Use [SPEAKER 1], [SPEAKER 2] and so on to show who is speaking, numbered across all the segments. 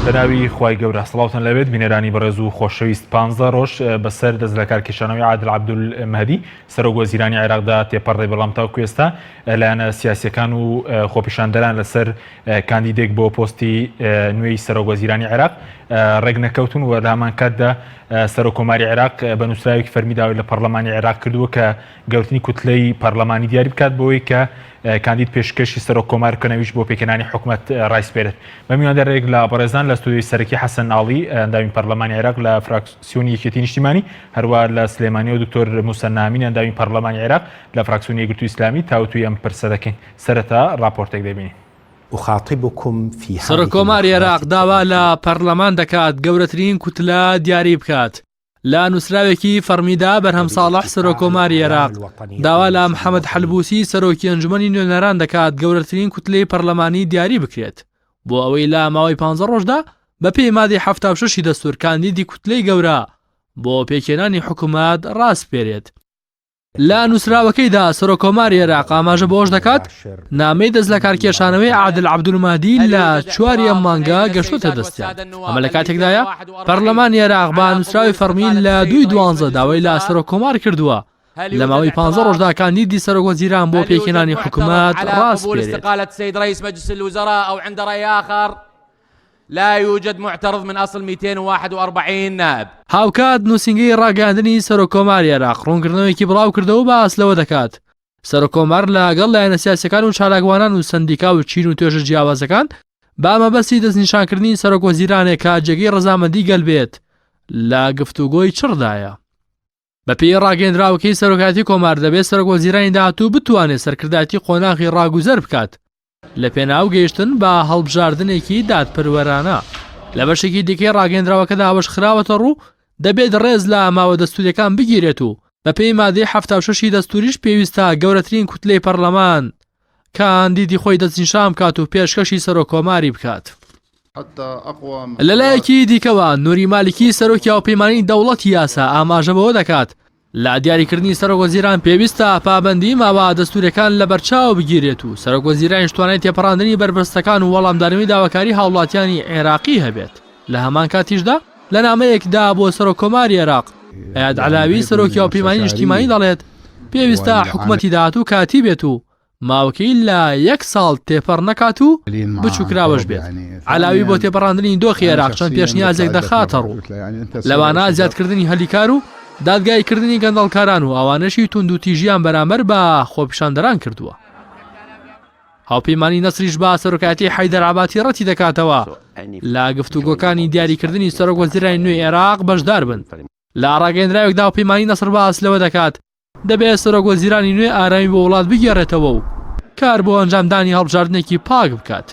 [SPEAKER 1] بەناوی خوای گەورە سڵاوتان لەبێت بینەرانی بەڕێز و خۆشەویست 15 ڕۆژ بەسەر دەست لە کارکێشانەوەی عادل عەبدولمەهدی سەرۆک وەزیرانی عێراقدا تێپەڕێ بەڵام تاوەکو ئێستا لایەنە سیاسیەکان و خۆپیشاندەران لەسەر کاندیدێک بۆ پۆستی نوێی سەرۆک وەزیرانی عێراق ڕێک نەکەوتون و لە هەمان کاتدا سەرۆک کۆماری عێراق بە نووسراوێکی فەرمیداوی لە پەرلەمانی عێراق کردووە کە گەوتنی کوتلەی پەرلەمانی دیاری بکات بۆەوەی کە کاندید پێشکەشی سەرۆک کۆمار کەنەویش بۆ پێکەنانی حکوومەت ڕایسپێرێت. بە میواندارێک لە بەڕێزان لە ستودیۆی سەرەکی حەسەن ناڵی ئەندامی پەرلەمانی عێراق لە فراکسیۆنی یەکێتی نیشتیمانی، هەروە لە سلێمانی و دکتۆر موسە نامین ئەندامی پەرلەمانی عێراق لە فراکسیۆنی یەکگرتووی ئیسلامی تاوتوی ئەم پرسە دەکەین. سەرەتا ڕاپۆرتێک دەبینین.
[SPEAKER 2] سەرۆک کۆماری عێراق داوا لە پەرلەمان دەکات گەورەترین کوتلە دیاری بکات. لە نووسراوێکی فەرمیدا بەرهەم ساڵح سەرۆک کۆماری عێراق داوا لە محەممەد حەلبوسی سەرۆکی ئەنجومەنی نوێنەران دەکات گەورەترین کوتلەی پەرلەمانی دیاری بکرێت بۆ ئەوەی لە ماوەی 15 ڕۆژدا بە پێی مادەی 76 دەستور کاندیدی کوتلەی گەورە بۆ پێکێنانی حکوومەت ڕاستپێرێت. لە نووسراوەکەیدا سەرۆک کۆماری عێراق ئاماژە بۆش دەکات نامەی دەست لە کارکێشانەوەی عادل عەبدولمەهدی لە 4 مانگە گەشتوتە دەستیان. ئەمە لە کاتێکدایە پەرلەمانی عێراق بە نووسراوی فەرمی لە 2/12 داوای لە سەرۆک کۆمار کردووە لە ماوەی 15 ڕۆژدا کاندیدی سەرۆک وەزیران بۆ پێکێنانی حکوومەت ڕاستپێرێت.
[SPEAKER 3] لا يوجد معترض من أصل 241 نائب.
[SPEAKER 2] هاوکات نووسینگەی ڕاگەاندنی سەرۆک کۆماری عێراق ڕوونکردنەوەیکی بڵاو کردەوە بە ئاسلەوە دەکات. سەرۆک کۆمار لەگەڵ لایەنە سیاسیەکان و چالاکوانان و سەندیکا و چین و توێژە جیاوازەکان با مەبەستی دەستنیشانکردنی سەرۆک وەزیرانێک کە جێگەی ڕەزامەندی گەلبێت لە گفتوگۆی چڕدایە. بە پێی ڕاگەیەندراوەکەی سەرۆکایەتی کۆمار دەبێت سەرۆک وەزیرانی داهاتوو بتوانێت سەرکردایەتی قۆناغی ڕاگوزەر بکات لە پێناو گەیشتن بە هەڵبژاردنێکی دادپەروەرانە. لە بەشێکی دیکەی ڕاگەیەندراوەکەدا ئەوەش خراوەتە ڕوو دەبێت ڕێز لە ماوە دەستوریەکان بگیرێت و بە پێی مادەی 76 دەستوریش پێویستە گەورەترین کوتلەی پەرلەمان کاندیدی خۆی دەستنیشان بکات و پێشکەشی سەرۆک کۆماری بکات. لەلایەکی دیکەوە نووری مالیکی سەرۆکی هاوپەیمانی دەوڵەتی یاسا ئاماژە بەوە دەکات لە دیاریکردنی سەرۆک وەزیران پێویستە پابەندی ماوە دەستوریەکان لە بەرچاو بگیرێت و سەرۆک وەزیرانی توانای تێپەڕاندنی بربەستەکان و وەڵامدارنەوەی داواکاری هاوڵاتیانی عێراقی هەبێت. لە هەمان کاتیشدا لە نامەیەکدا بۆ سەرۆک کۆماری عێراق ئەیاد عەلاوی سەرۆکی هاوپەیمانی نیشتیمانی دەڵێت پێویستە حکوومەتی داهاتوو کاتی بێت و ماوەکەی لە 1 ساڵ تێپەڕ نەکات و بچووکراوەش بێت. عەلاوی بۆ تێپەڕاندنی دۆخی عێراق چەند پێشنیازێک دەخاتە ڕوو، لەوانە زیادکردنی هەلیکار و دادگایکردنی گەندەڵکاران و ئەوانەشی توند و تیژیان بەرامبەر بە خۆپیشاندەران کردووە. هاوپەیمانی نەسریش بە سەرۆکایەتی حەیدەر عەباسی ڕەتی دەکاتەوە لە گفتوگۆکانی دیاریکردنی سەرۆک وەزیرانی نوێی عێراق بەشدار بن. لە ڕاگەیەندراوێکدا هاوپەیمانی نەسر بە ئاسلەوە دەکات دەبێت سەرۆک وەزیرانی نوێ ئارامی بۆ وڵات بگێڕێتەوە و کار بۆ ئەنجامدانی هەڵبژاردنێکی پاک بکات.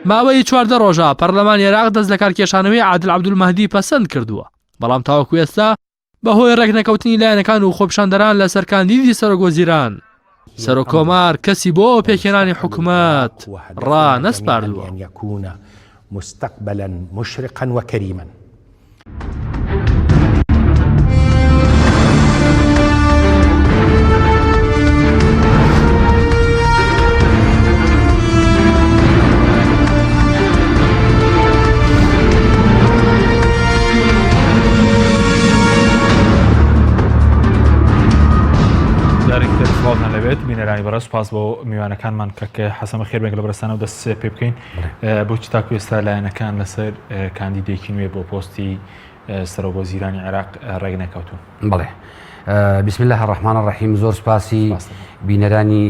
[SPEAKER 2] ماوەی 14 ڕۆژە پەرلەمانی عێراق دەست لە کارکێشانەوەی عادل عەبدولمەهدی پەسەند کردووە، بەڵام تاوەکو ئێستا بەهۆی ڕێکنەکەوتنی لایەنەکان و خۆپیشاندەران لەسەر کاندیدی سەرۆک وەزیران سەرۆک کۆمار کەسی بۆ پێکێنانی حکوومەت ڕانەسپاردووە.
[SPEAKER 1] بینەرانی بەڕێز سوپاس بۆ میوانەکانمان کە حەسەمە خێر بێک لە بەرەستانە و دەست پێ بکەین. بۆچی تاکو ئێستا لایەنەکان لەسەر کاندیدێکی نوێ بۆ پۆستی سەرۆک وەزیرانی عێراق ڕێک نەکەوتون؟
[SPEAKER 4] بەڵێ، بسم الله الرحمن الرحیم. زۆر سپاسی بینەرانی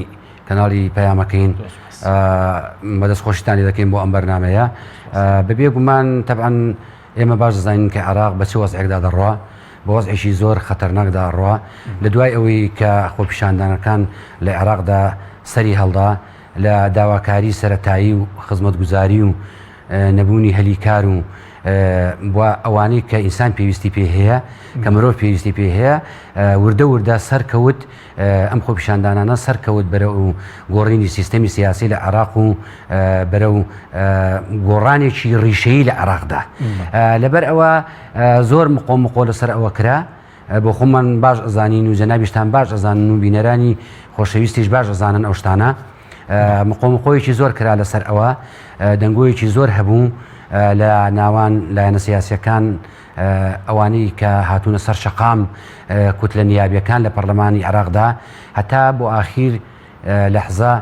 [SPEAKER 4] کەناڵی پەیامەکەین، بەدەست خۆشتانی دەکەین بۆ ئەم بەرنامەیە. بەبێ گومان تەبعەن ئێمە باش دەزانین کە عێراق بە چ وەزعێکدا دەڕوا، بە وەزعێکی زۆر خەتەرناکدا ڕوا لە دوای ئەوەی کە خۆپیشاندانەکان لە عێراقدا سەری هەڵدا لە داواکاری سەرەتایی و خزمەتگوزاری و نەبوونی هەلیکار و بۆ ئەوانەی کە ئینسان پێویستی پێ هەیە، کە مرۆڤ پێویستی پێ هەیە، وردە وردە سەرکەوت ئەم خۆپیشاندانانە سەرکەوت بەرە و گۆڕینی سیستەمی سیاسی لە عێراق و بەرە و گۆڕانێکی ڕیشەیی لە عێراقدا. لەبەر ئەوە زۆر مقۆ لەسەر ئەوە کرا بۆ خۆمان باش ئەزانین و جەنابیشتان باش ئەزانن و بینەرانی خۆشەویستیش باش ئەزانن ئەو شتانە مقۆمقۆیەکی زۆر کرا لەسەر ئەوە دەنگۆیەکی زۆر هەبوو لە ناوان لایەنە سیاسیەکان ئەوانەی کە هاتوونە سەر شەقام کوتلە نیابیەکان لە پەرلەمانی عێراقدا هەتا بۆ ئاخیر لەحزە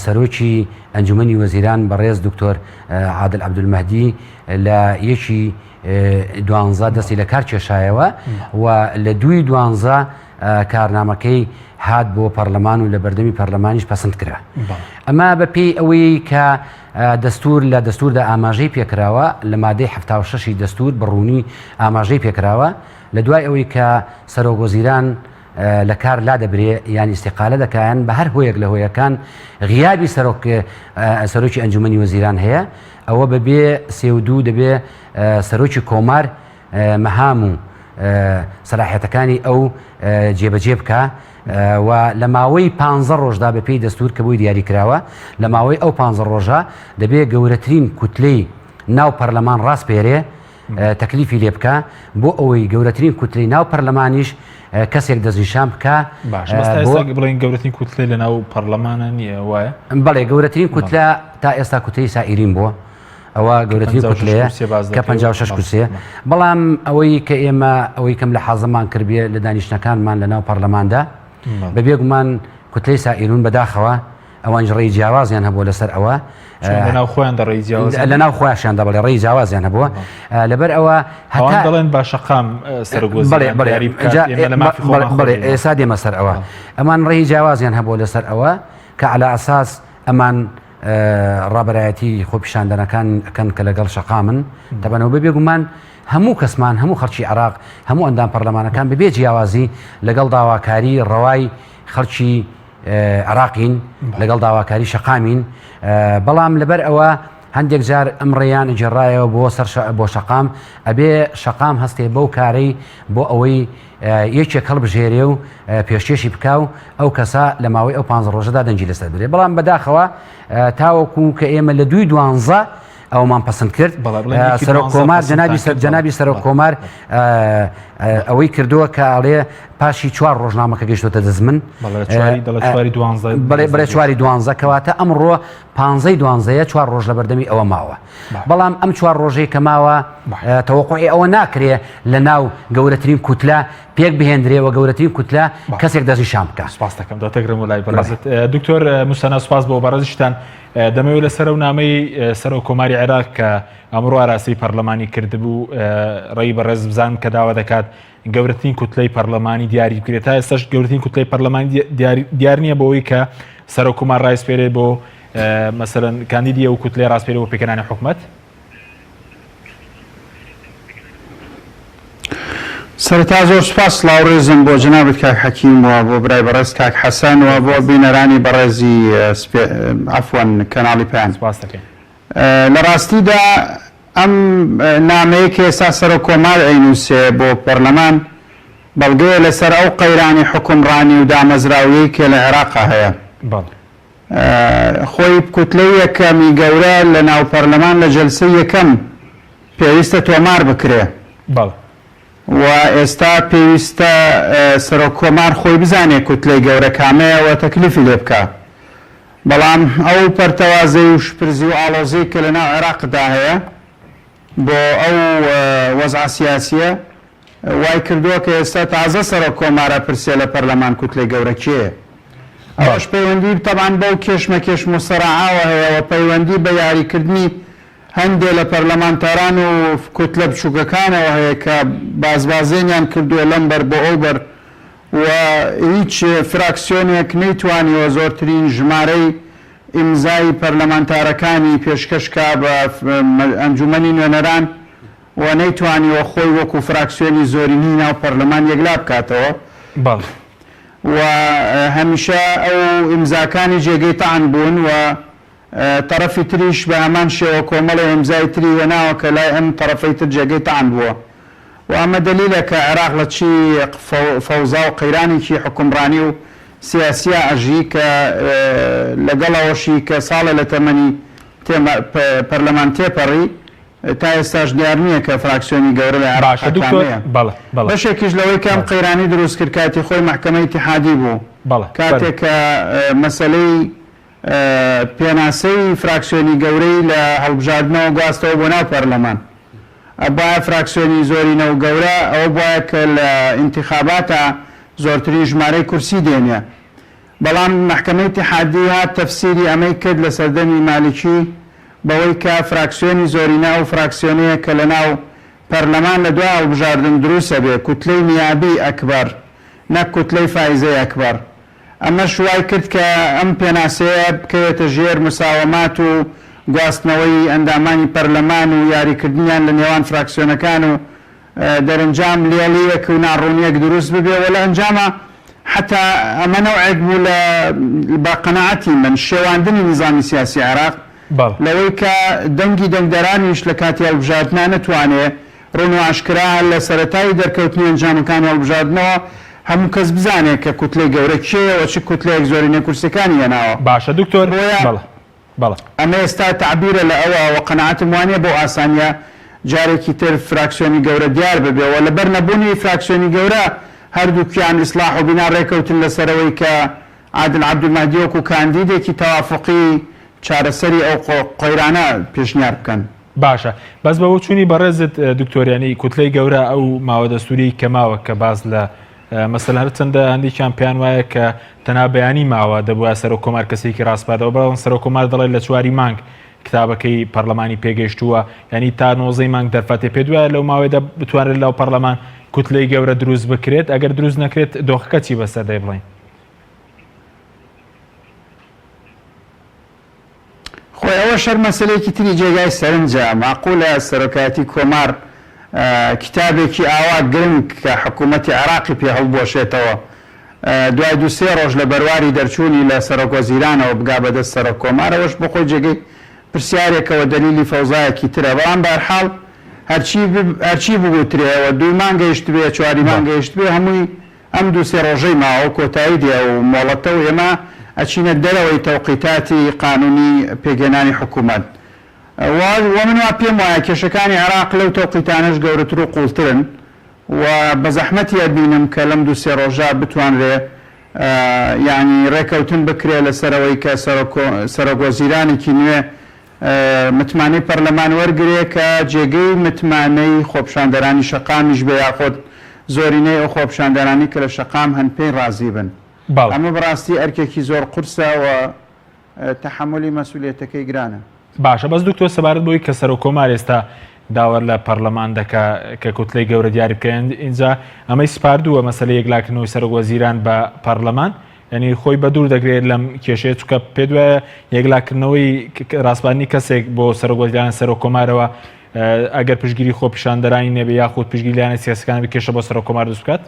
[SPEAKER 4] سەرۆکی ئەنجومەنی وەزیران بەڕێز دکتۆر عادل عەبدولمەهدی لە یەکی 12 دەستی لە کار کێشایەوە و لە 2/12 کارنامەکەی هات بۆ پەرلەمان و لە بەردەمی پەرلەمانیش پەسەند کرا. ئەمە بە پێی ئەوەی کە دەستور لە دەستوردا ئاماژەی پێکراوە لە مادەی 76 دەستور بڕوونی ئاماژەی پێکراوە لە دوای ئەوەی کە سەرۆکوەزیران لە کار لا دەبرێ یان ئیستیقالە دەکایەن بە هەر هۆیەک لە هۆیەکان غیابی سەرۆکی ئەنجومەنی وەزیران هەیە ئەوە بەبێ 32 دەبێ سەرۆکی کۆمار مەهام و سەلاحیەتەکانی ئەو جێبەجێ بکە و لە ماوەی 15 ڕۆژدا بە پێی دەستور کە بووی دیاری کراوە لە ماوەی ئەو 15 ڕۆژە دەبێ گەورەترین کوتلەی ناو پەرلەمان ڕاستپێرێ تەکلیفی لێ بکە بۆ ئەوەی گەورەترین کوتلەی ناو پەرلەمانیش کەسێک دەستنیشان بکە.
[SPEAKER 1] بڵین گەورەترین کوتلەی لە ناو پەرلەمانە نییە وایە؟
[SPEAKER 4] بەڵێ گەورەترین کوتلە تا ئێستا کوتلەی سائیرین بووە ئەوە گەورەترین کوتلەیە کە 56 کورسیە بەڵام ئەوەی کە ئێمە ئەوەی کەم لە حەزەمان کردبێ لە دانیشتەکانمان لە ناو پەرلەماندا بەبێ گومان کوتلەی سائیرون بەداخەوە ئەوان ڕێی جیاوازیان هەبووە لەسەر ئەوە لە ناو خۆیانشیان دەبڵێ ڕێی جیاوازیان هەبووە لەبەر ئەوە هەتا
[SPEAKER 1] دەڵێن با شەقام
[SPEAKER 4] بڵێ ئێستا دێمە سەر ئەوە ئەمان ڕێی جیاوازیان هەبووە لەسەر ئەوە کە عەلا ئەساس ئەمان ڕابەرایەتی خۆپیشاندنەکان ئەکەن کە لەگەڵ شەقامن تەبەنەوە بەبێ گومان هەموو کەسمان هەموو خەڵکی عێراق هەموو ئەندام پەرلەمانەکان بەبێ جیاوازی لەگەڵ داواکاری ڕەوای خەڵکی عراقین لەگەڵ داواکاری شەقامین بەڵام لەبەر ئەوە هەندێک جار ئەم ڕێیان جێڕایەوە بۆ شەقام ئەبێ شەقام هەستێ بەو کارەی بۆ ئەوەی یەکێک هەڵبژێرێ و پێشکێشی بکاو ئەو کەسە لە ماوەی ئەو 15 ڕۆژەدا دەنجی لەسەر برێ بەڵام بەداخەوە تاوەکو کە ئێمە لە 2/12 ئەومان پەسەند کرد کۆمار جەنابی سەرۆک کۆمار ئەوەی کردووە کە ئاڵێ پاشی 4 ڕۆژنامەکە گەیشتۆتە دەزمن بڵێ 4/12 کەواتە ئەمڕۆ 15/12 4 ڕۆژ لە بەردەمی ئەوە ماوە بەڵام ئەم 4 ڕۆژەی کە ماوە تەوەقوعی ئەوە ناکرێ لە ناو گەورەترین کوتلە پێک بهێندرێەوە گەورەترین کوتلە کەسێک دەزی شام بکە.
[SPEAKER 1] سپاس دەکەم دەتەگرم و لای بەڕێزت دکتۆر موسەنا سپاس بۆ بەڕێزیشتان دەمەوێت لەسەر و نامەی سەرۆک کۆماری عێراق کە ئەمڕۆ ئاراسی پەرلەمانی کردبوو ڕێی بەڕێز بزان کە داوا دەکات گەورەترین کوتلەی پەرلەمانی دیاری بکرێت تا ئێستاش گەورەترین کوتلەی پەرلەمانی دیار نییە بۆەوەی کە سەرۆک کۆمار ڕایسپێرێ بۆ مەسەلەن کاندیدیە و کوتلەی ڕاستپێرێ بۆ پێکەنانی حکوومەت.
[SPEAKER 5] سەرەتا زۆر سوپاس سڵاوڕێزم بۆ جەنابەت کاک حەکیم و بۆ برای بەڕێز کاک حەسەن و بۆ بینەرانی بەڕێزی عەفوەن کەناڵی پێیان
[SPEAKER 1] سپاس دەکەین.
[SPEAKER 5] لە ڕاستیدا ئەم نامەیە کە ئێستا سەرۆک کۆمار ئەینووسێ بۆ پەرلەمان بەڵگەیە لەسەر ئەو قەیرانی حکومڕانی و دامەزراوەیە کە لە عێراقا هەیە. خۆی کوتلەی یەکەمی گەورە لە ناو پەرلەمان لە جەلسەی یەکەم پێویستە تۆمار بکرێ و ئێستا پێویستە سەرۆک کۆمار خۆی بزانێ کوتلەی گەورە کامەیەوە تەکلیفی لێ بکە بەڵام ئەو پەرتەوازەی و شپرزی و ئاڵۆزەی کە لە ناو عێراقدا هەیە بۆ ئەو وەزع سیاسیە وای کردووە کە ئێستا تازە سەرۆک کۆمارە پرسێ لە پەرلەمان کوتلەی گەورە کێیە ئەوەش پەیوەندی تەبان بەو کێشمە و سەراعاوە هەیەەوە پەیوەندی بە یاریکردنی هەندێک لە پەرلەمانتاران و کوتلە بچووکەکانەوە هەیە کە بازبازێنیان کردووە لەمبەر بۆ ئەوبەر و هیچ فراکسیۆنێک نەیتوانیوە زۆرترین ژمارەی ئیمزای پەرلەمانتارەکانی پێشکەشکا بە ئەنجومەنی نوێنەران و نەیتوانیوە خۆی وەکو فراکسیۆنی زۆرینی ناو پەرلەمان یەکلا بکاتەوە و هەمیشە ئەو ئیمزاکانی جێگەی تەعن بوون و طرفی تریش بە هەمان شێوە کۆمەڵی ئیمزای تری وێناوە کە لای ئەم طرفەی تر جێگەی تەعن بووە و ئەمە دلیلە کە عێراق لە چی فەوزا و قەیرانێکی حکومڕانی و سیاسیە ئەژی کە لەگەڵەوەشی کە ساڵە لە تەمەنی پەرلەمان تێپەڕی تا ئێستاش دیار نییە کە فراکسیۆنی گەورە لە عێراقەکانەیە بەشێکیش لەوەی کەم قەیرانی دروست کرد کاتی خۆی محکەمەی ئیتیحادی بوو کاتێک کە مەسەلەی پێناسەی فراکسیۆنی گەورەی لە هەڵبژاردنەوە گواستەوە بۆ ناو پەرلەمان ئەبایە فراکسیۆنی زۆرینە و گەورە ئەوە بایە کە لە ئینتیخاباتە زۆرترین ژمارەی کورسی دێنێ بەڵام محکەمەی اتحادیە هات تەفسیری ئەمەی کرد لە سەردەمی مالیکی بەوەی کە فراکسیۆنی زۆرینە و فراکسیۆنەیە کە لە ناو پەرلەمان لە دوای هەڵبژاردن دروستە بێ کوتلەی نیابی ئەکبەر نەک کوتلەی فایزەی ئەکبەر ئەمە شوای کرد کە ئەم پێناسەیە بکەوێتە ژێر مساوەمات و گواستنەوەی ئەندامانی پەرلەمان و یاریکردنیان لە نێوان فراکسیۆنەکان و دەرەنجام لێڵیەک و ناڕوونیەک دروست ببێ و لە ئەنجامە حتا ئەمە نەوعێک بوو لە بە قەنەعەتی من شێواندنی نظامی سیاسی عێراق لەوەی کە دەنگی دەنگدەرانیش لە کاتی هەڵبژاردنە نەتوانێت ڕوون و ئاشکرا لە سەرەتایی دەرکەوتنی ئەنجامەکانی هەڵبژاردنەوە هەموو کەس بزانێت کە کوتلەی گەورە کێوە چ کوتلەیەک زۆرینەی کورسەکانی هێناوە
[SPEAKER 1] باشە دکتۆر
[SPEAKER 5] ئەمە ئێستا تعبیرە لە ئەوە قەنەعەتم وانێ بۆ ئاسانیە جارێکی تر فراکسیۆنی گەورە دیار ببێەوە لەبەر نەبوونی فراکسیۆنی گەورە هەردووکیان ئیسلاح و بینا ڕێکەوتن لەسەرەوەی کە عادل عەبدولمەهدی وەکو کاندیدێکی تەوافقی چارەسەری ئەو قۆیرانە پێشنیار بکەن
[SPEAKER 1] باشە بەس بەوە چوونی بەڕێزت دکتۆریانی کوتلەی گەورە ئەو ماوە دەستوری کەماوە کە باز لە مەسەلا هەر چەندە هەندێکیان پێیان وایە کە تەنها بەیانی ماوە دەبووە سەرۆکۆمار کەسێکی ڕاستپاتەوە بەڵام سەرۆکۆمار دەڵێت لە 4 مانگ کتابەکەی پەرلەمانی پێگەیشتووە ینی تا 9 مانگ دەرفەتێ پێ دوایە لەو ماوەیەدا بتوانێت لەو پەرلەمان کوتلەی گەورە دروست بکرێت ئەگەر دروست نەکرێت دۆخەکە چی بەسەر دەی بڵێن
[SPEAKER 5] خۆی ئەوە شەر مەسلەیەکی تری جێگای سەرنجە ماقولە سەرۆکایەتی کۆمار کتابێکی ئاوا گرنگ کە حکوومەتی عێراقی پێ هەڵبۆشێتەوە دوای 2-3 ڕۆژ لە بەرواری دەرچوونی لە سەرۆکوەزیرانەوە بگا بەدەست سەرۆک کۆمارەوەش بۆ خۆی جێگەی پرسیارێکەوە دەلیلی فەوزایەکی ترە بەڵام بەرحاڵ هەرچی ببووترێەوە 2 مانگەیشت بێ 4 مانگەیشت بێ هەمووی ئەم 2-3 ڕۆژەی ماوە کۆتایی دێ و مۆڵەتە و ئێمە ئەچینە دەرەوەی تەوقیتاتی قانونی پێگەێنانی حکوومەت ومن وا پێم وایە کێشەکانی عێراق لەو تەوقیتانەش گەورەتر و قوڵترن و بە زەحمەتی ئەبینم کە لەم 2-3 ڕۆژە بتوانرێ یعنی ڕێکەوتن بکرێ لەسەرەوەی کە سەرۆکوەزیرانێکی نوێ متمانەی پەرلەمان وەرگرێ کە جێگەی متمانەی خۆپیشاندەرانی شەقامیش بێ یاخۆت زۆرینەی ئەو خۆپیشاندەرانی کە لە شەقام هەن پێی ڕازی بن ئەمە بەڕاستی ئەرکێکی زۆر قورسە و تەحملی مەسئولیەتەکەی گرانە
[SPEAKER 1] باشە بەس دکتۆر سەبارەت بۆی کە سەرۆکۆمار ئێستا داوەر لە پەرلەمان دەکا کە کوتلەی گەورە دیاری بکەن اینجا ئەمەی سپاردووە مەسەلە یەکلاکردنەوەی سەرۆکوەزیران بە پەرلەمان ینی خۆی بە دوور دەگرێت لەم کێشەیە چونکە پێ دوایە یەکلاکردنەوەی ڕاستبانی کەسێک بۆ سەرۆکوەزیران سەرۆکۆمارەوە ئەگەر پشتگیری خۆپیشاندەرانی نەبێ یاخود پشتگیری لایەنە سیاسەکان بکێشە بۆ سەرۆکۆمار دروست بکات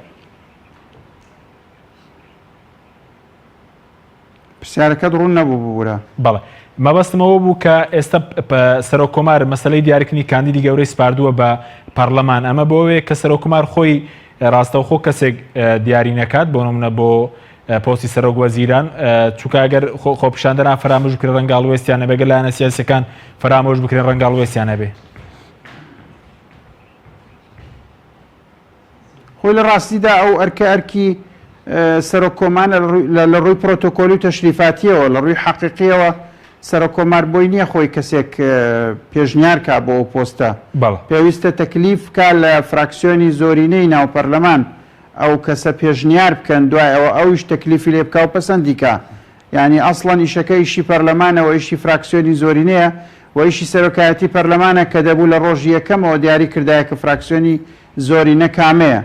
[SPEAKER 5] پرسیارەکەت ڕوون نەبوو بوورە
[SPEAKER 1] بەڵێ مەبەستمەوە بوو کە ئێستا سەرۆکۆمار مەسەلەی دیاریکردنی کاندیدی گەورەی سپاردووە بە پەرلەمان ئەمە بۆوەیە کە سەرۆکۆمار خۆی ڕاستەوخۆ کەسێک دیاری نەکات بۆ نمونە بۆ پۆستی سەرۆکوەزیران چونکە ئەگەر خۆپیشاندەران فەرامۆژ بکرێن ڕەنگاڵوێستیان نەبێ گەر لایەنە سیاسیەکان فەرامۆژ بکرێن ڕەنگاڵوێستیان نەبێ
[SPEAKER 5] خۆی لە ڕاستیدا ئەو ئەرکی سەرۆکۆمانە لە ڕووی پرۆتۆکۆلی و تەشریفاتیەوە لە ڕووی حەقیقیەوە سەرۆکۆمار بۆی نییە خۆی کەسێک پێشنیار کا بۆ ئەو پۆستە پێویستە تەکلیف کا لە فراکسیۆنی زۆرینەی ناو پەرلەمان ئەو کەسە پێشنیار بکەن دوای ئەوە ئەویش تەکلیفی لێ بکە و پەسەندیکە یعنی ئەسڵەن ئیشەکە ئیشی پەرلەمانەوە ئیشی فراکسیۆنی زۆرینەیە و ئیشی سەرۆکایەتی پەرلەمانە کە دەبوو لە ڕۆژی یەکەمەوە دیاری کردایە کە فراکسیۆنی زۆرینە کامەیە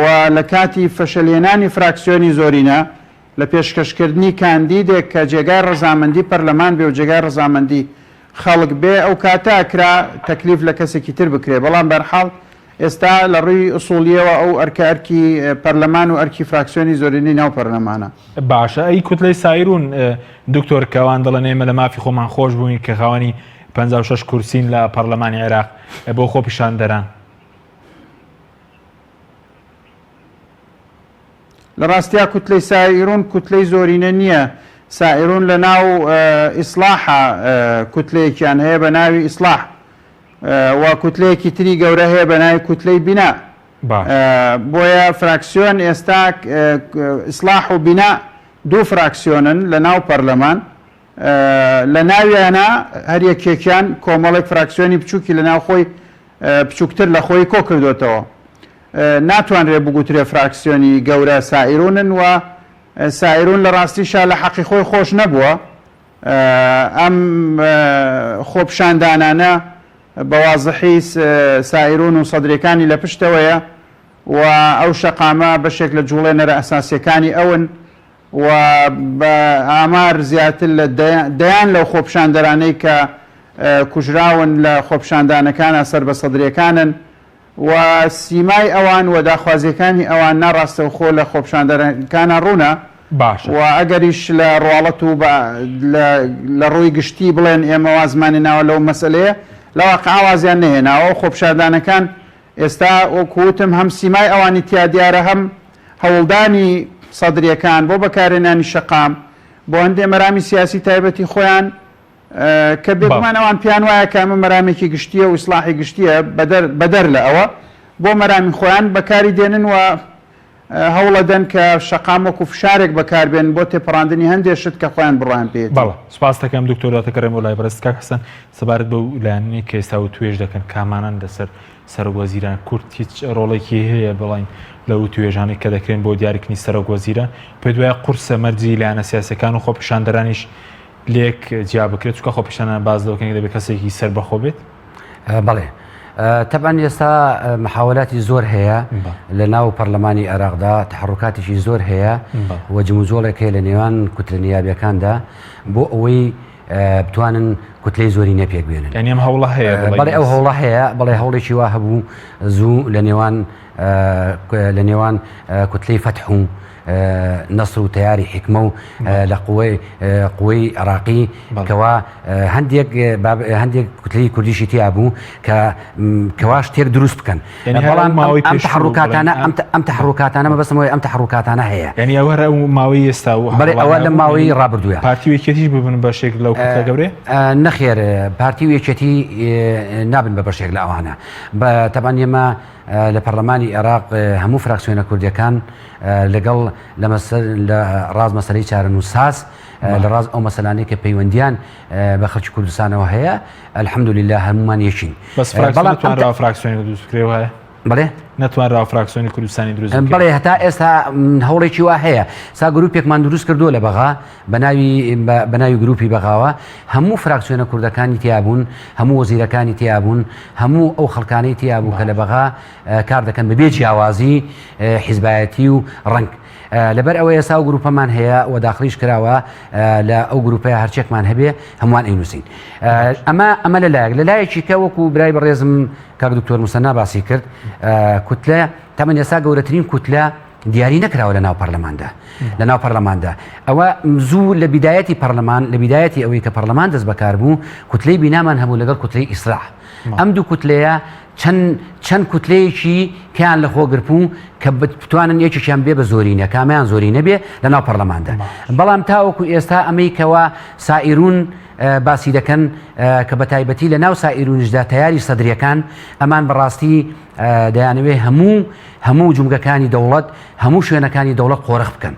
[SPEAKER 5] و لە کاتی فەشەلێنانی فراکسیۆنی زۆرینە لە پێشکەشکردنی کاندیدێک کە جێگای ڕەزامەندی پەرلەمان بێ و جێگای ڕەزامەندی خەڵک بێ ئەو کاتە ئەکرا تەکلیف لە کەسێکی تر بکرێ بەڵام بەرحاڵ ئێستا لە ڕووی ئوسوڵیەوە ئەو ئەرکی پەرلەمان و ئەرکی فراکسیۆنی زۆرینەی ناو پەرلەمانە
[SPEAKER 1] باشە ئەی کوتلەی سایرون دکتۆر کەوان دەڵێن ئێمە لە مافی خۆمان خۆش بووین کە خاوەنی 56 کورسین لە پەرلەمانی عێراق بۆ خۆپیشاندەران
[SPEAKER 5] لە ڕاستیا کوتلەی سائیرون کوتلەی زۆرینە نییە سائیرون لە ناو ئیسلاحە کوتلەیەکیان هەیە بە ناوی ئیسلاح و کوتلەیەکی تری گەورە هەیە بە ناوی کوتلەی بینا بۆیە فراکسیۆن ئێستا ئیسلاح و بینا دوو فراکسیۆنن لە ناو پەرلەمان لە ناویانە هەر یەکێکیان کۆمەڵێک فراکسیۆنی بچووکی لە ناو خۆی بچووکتر لە خۆی کۆ کردوێتەوە ناتوانرێ بگوترێ فراکسیۆنی گەورە سائیرونن و سائیرون لە ڕاستیشا لە حەقی خۆی خۆش نەبووە ئەم خۆپشاندانانە بەوازحی سائیرون و سەدرەکانی لە پشتەوەیە و ئەو شەقامە بەشێک لە جوڵێنەرە ئەساسیەکانی ئەون و بە ئامار زیاتر لە دەیان لەو خۆپشاندەرانەی کە کوژراون لە خۆپشاندانەکانە سەر بە سەدرەکانن و سیمای ئەوان و داخوازیەکانی ئەوان ناڕاستە خۆ لە خۆپشاندەرەکانە ڕوونە
[SPEAKER 1] باش
[SPEAKER 5] و ئەگەریش لە ڕواڵەت و لە ڕووی گشتی بڵێن ئێمە وازمانی ناوە لەو مەسلەیە لەواقع ئاوازیان نهێناوە خۆپشاندانەکان ئێستا وەکوتم هەم سیمای ئەوانی تیا دیارە هەم هەوڵدانی سەدرەکان بۆ بەکارهێنانی شەقام بۆ هەندێ مەرامی سیاسی تایبەتی خۆیان کە بێگومان ئەوان پیان وایە کە ئەمە مەرامێکی گشتیە و ئیسلاحی گشتیە بەدەر لە ئەوە بۆ مەرامی خۆیان بەکاری دێنن و هەوڵە دەن کە شەقام وەکو فشارێک بەکاربێن بۆ تێپەڕاندنی هەندێک شت کە خۆیان بڕیان پێێت
[SPEAKER 1] بەڵێ سوپاس دەکەم دکتۆراتەکەڕێم و لای بەڕستکە حەسەن سەبارەت بە لایەنی کە ئێستا و توێژ دەکەن کامانان لەسەر سەرۆکوەزیران کورد هیچ ڕۆڵێکی هەیە بڵین لەو توێژانی کە دەکرێن بۆ دیاریکردنی سەرۆکوەزیرە پێ دوایە قورسە مەرجی لایەنە سیاسەکان و خۆپیشاندەرانیش لێک جیا بکرێت چکە خۆپیشانە باز دەکەن دەبێت کەسێکی سەربەخۆ بێت
[SPEAKER 4] بەڵێ طبعا ئێستا محاولاتی زۆر هەیە لە ناو پەرلەمانی عێراقدا تحرکاتێکی زۆر هەیە و جموزۆڵێک هەیە لە نێوان کوتلە نیابیەکاندا بۆ ئەوەی بتوانن کوتلەی زۆری نەپێک بێنن
[SPEAKER 1] یعنی ئەم هەوڵە هەیە
[SPEAKER 4] بەڵێ ئەو هەوڵە هەیە بەڵێ هەوڵێکی وا هەبوو زوو لە نێوان کوتلەی فەتح و نەسر و تیاری حکمە و لە قوەی عێراقی کەوا هەندێک کوتلەی کوردیشی تیا بوو کەوا شتێک دروست بکەن بەڵام ئەم تحرکاتانە مەبەستمەوەی ئەم تحرکاتانە هەیە
[SPEAKER 1] یعنی ئەوە ئەو ماوەی ئێستا
[SPEAKER 4] بەڵێ ئەوە لە ماوەی ڕابردووە
[SPEAKER 1] پارتی وێکێتیش ببن بەشێک لەو کوتلە گەورەیە
[SPEAKER 4] نەخێر پارتی وێکێتی نابن بە بەشێک لە ئەوانە تەبان ئێمە لە پەرلەمانی عێراق هەموو فراکسیۆنە کوردیەکان لەگەڵ لە ڕاز مەسەلەی چارەنووساس لە ڕاز ئەو مەسەلانەی کە پەیوەندیان بە خەڵکی کوردستانەوە هەیە الحەمدولله هەمومان یەکین
[SPEAKER 1] بەڵام فراکسیۆنی دروست بکرێەوە هەیە
[SPEAKER 4] بڵێ
[SPEAKER 1] نەتوانراوە فراکسیۆنی کوردستانی دروست
[SPEAKER 4] بڵێ هەتا ئێستا هەوڵێکی وا هەیە سا گروپێکمان دروست کردووە لە بەغا بە ناوی گروپی بەغاوە هەموو فراکسیۆنە کوردەکانی تیابوون هەموو وەزیرەکانی تیابوون هەموو ئەو خەڵکانەی تیابوو کە لە بەغا کار دەکەن بەبێ جیاوازی حیزبایەتی و ڕنگ لەبەر ئەوە ئێستا و گروپەمان هەیە و داخلیش کراوە لە ئەو گروپەیە هەرچێکمان هەبێ هەمووان ئەینووسین ئەمە لە لایەکی کە وەکو برای بەڕێزم کاک دکتۆر موسەنا باسی کرد کوتلە تەمەن ئێستا گەورەترین کوتلە دیاری نەکراوە لە ناو پەرلەماندا لە ناو پەرلەماندا ئەوە زوو لە بیدایەتی پەرلەمان لە بیدایەتی ئەوەی کە پەرلەمان دەست بەکار بوو کوتلەی بینامان هەبوو لەگەڵ کوتلەی ئیسلاح ئەم دوو کوتلەیە چەند کوتلەیەکی کیان لە خۆگربوو کە بتوانن یەکێکیان بێ بە زۆرینە کامیان زۆری نەبێ لە ناو پەرلەماندا بەڵام تاوەکو ئێستا ئەمەیکەوە سائیرون باسی دەکەن کە بە تایبەتی لە ناو سائیرونشدا تیاری سەدرەکان ئەمان بەڕاستی دەیانەوێ هەموو جومگەکانی دەوڵەت هەموو شوێنەکانی دەوڵەت قۆرەخ بکەن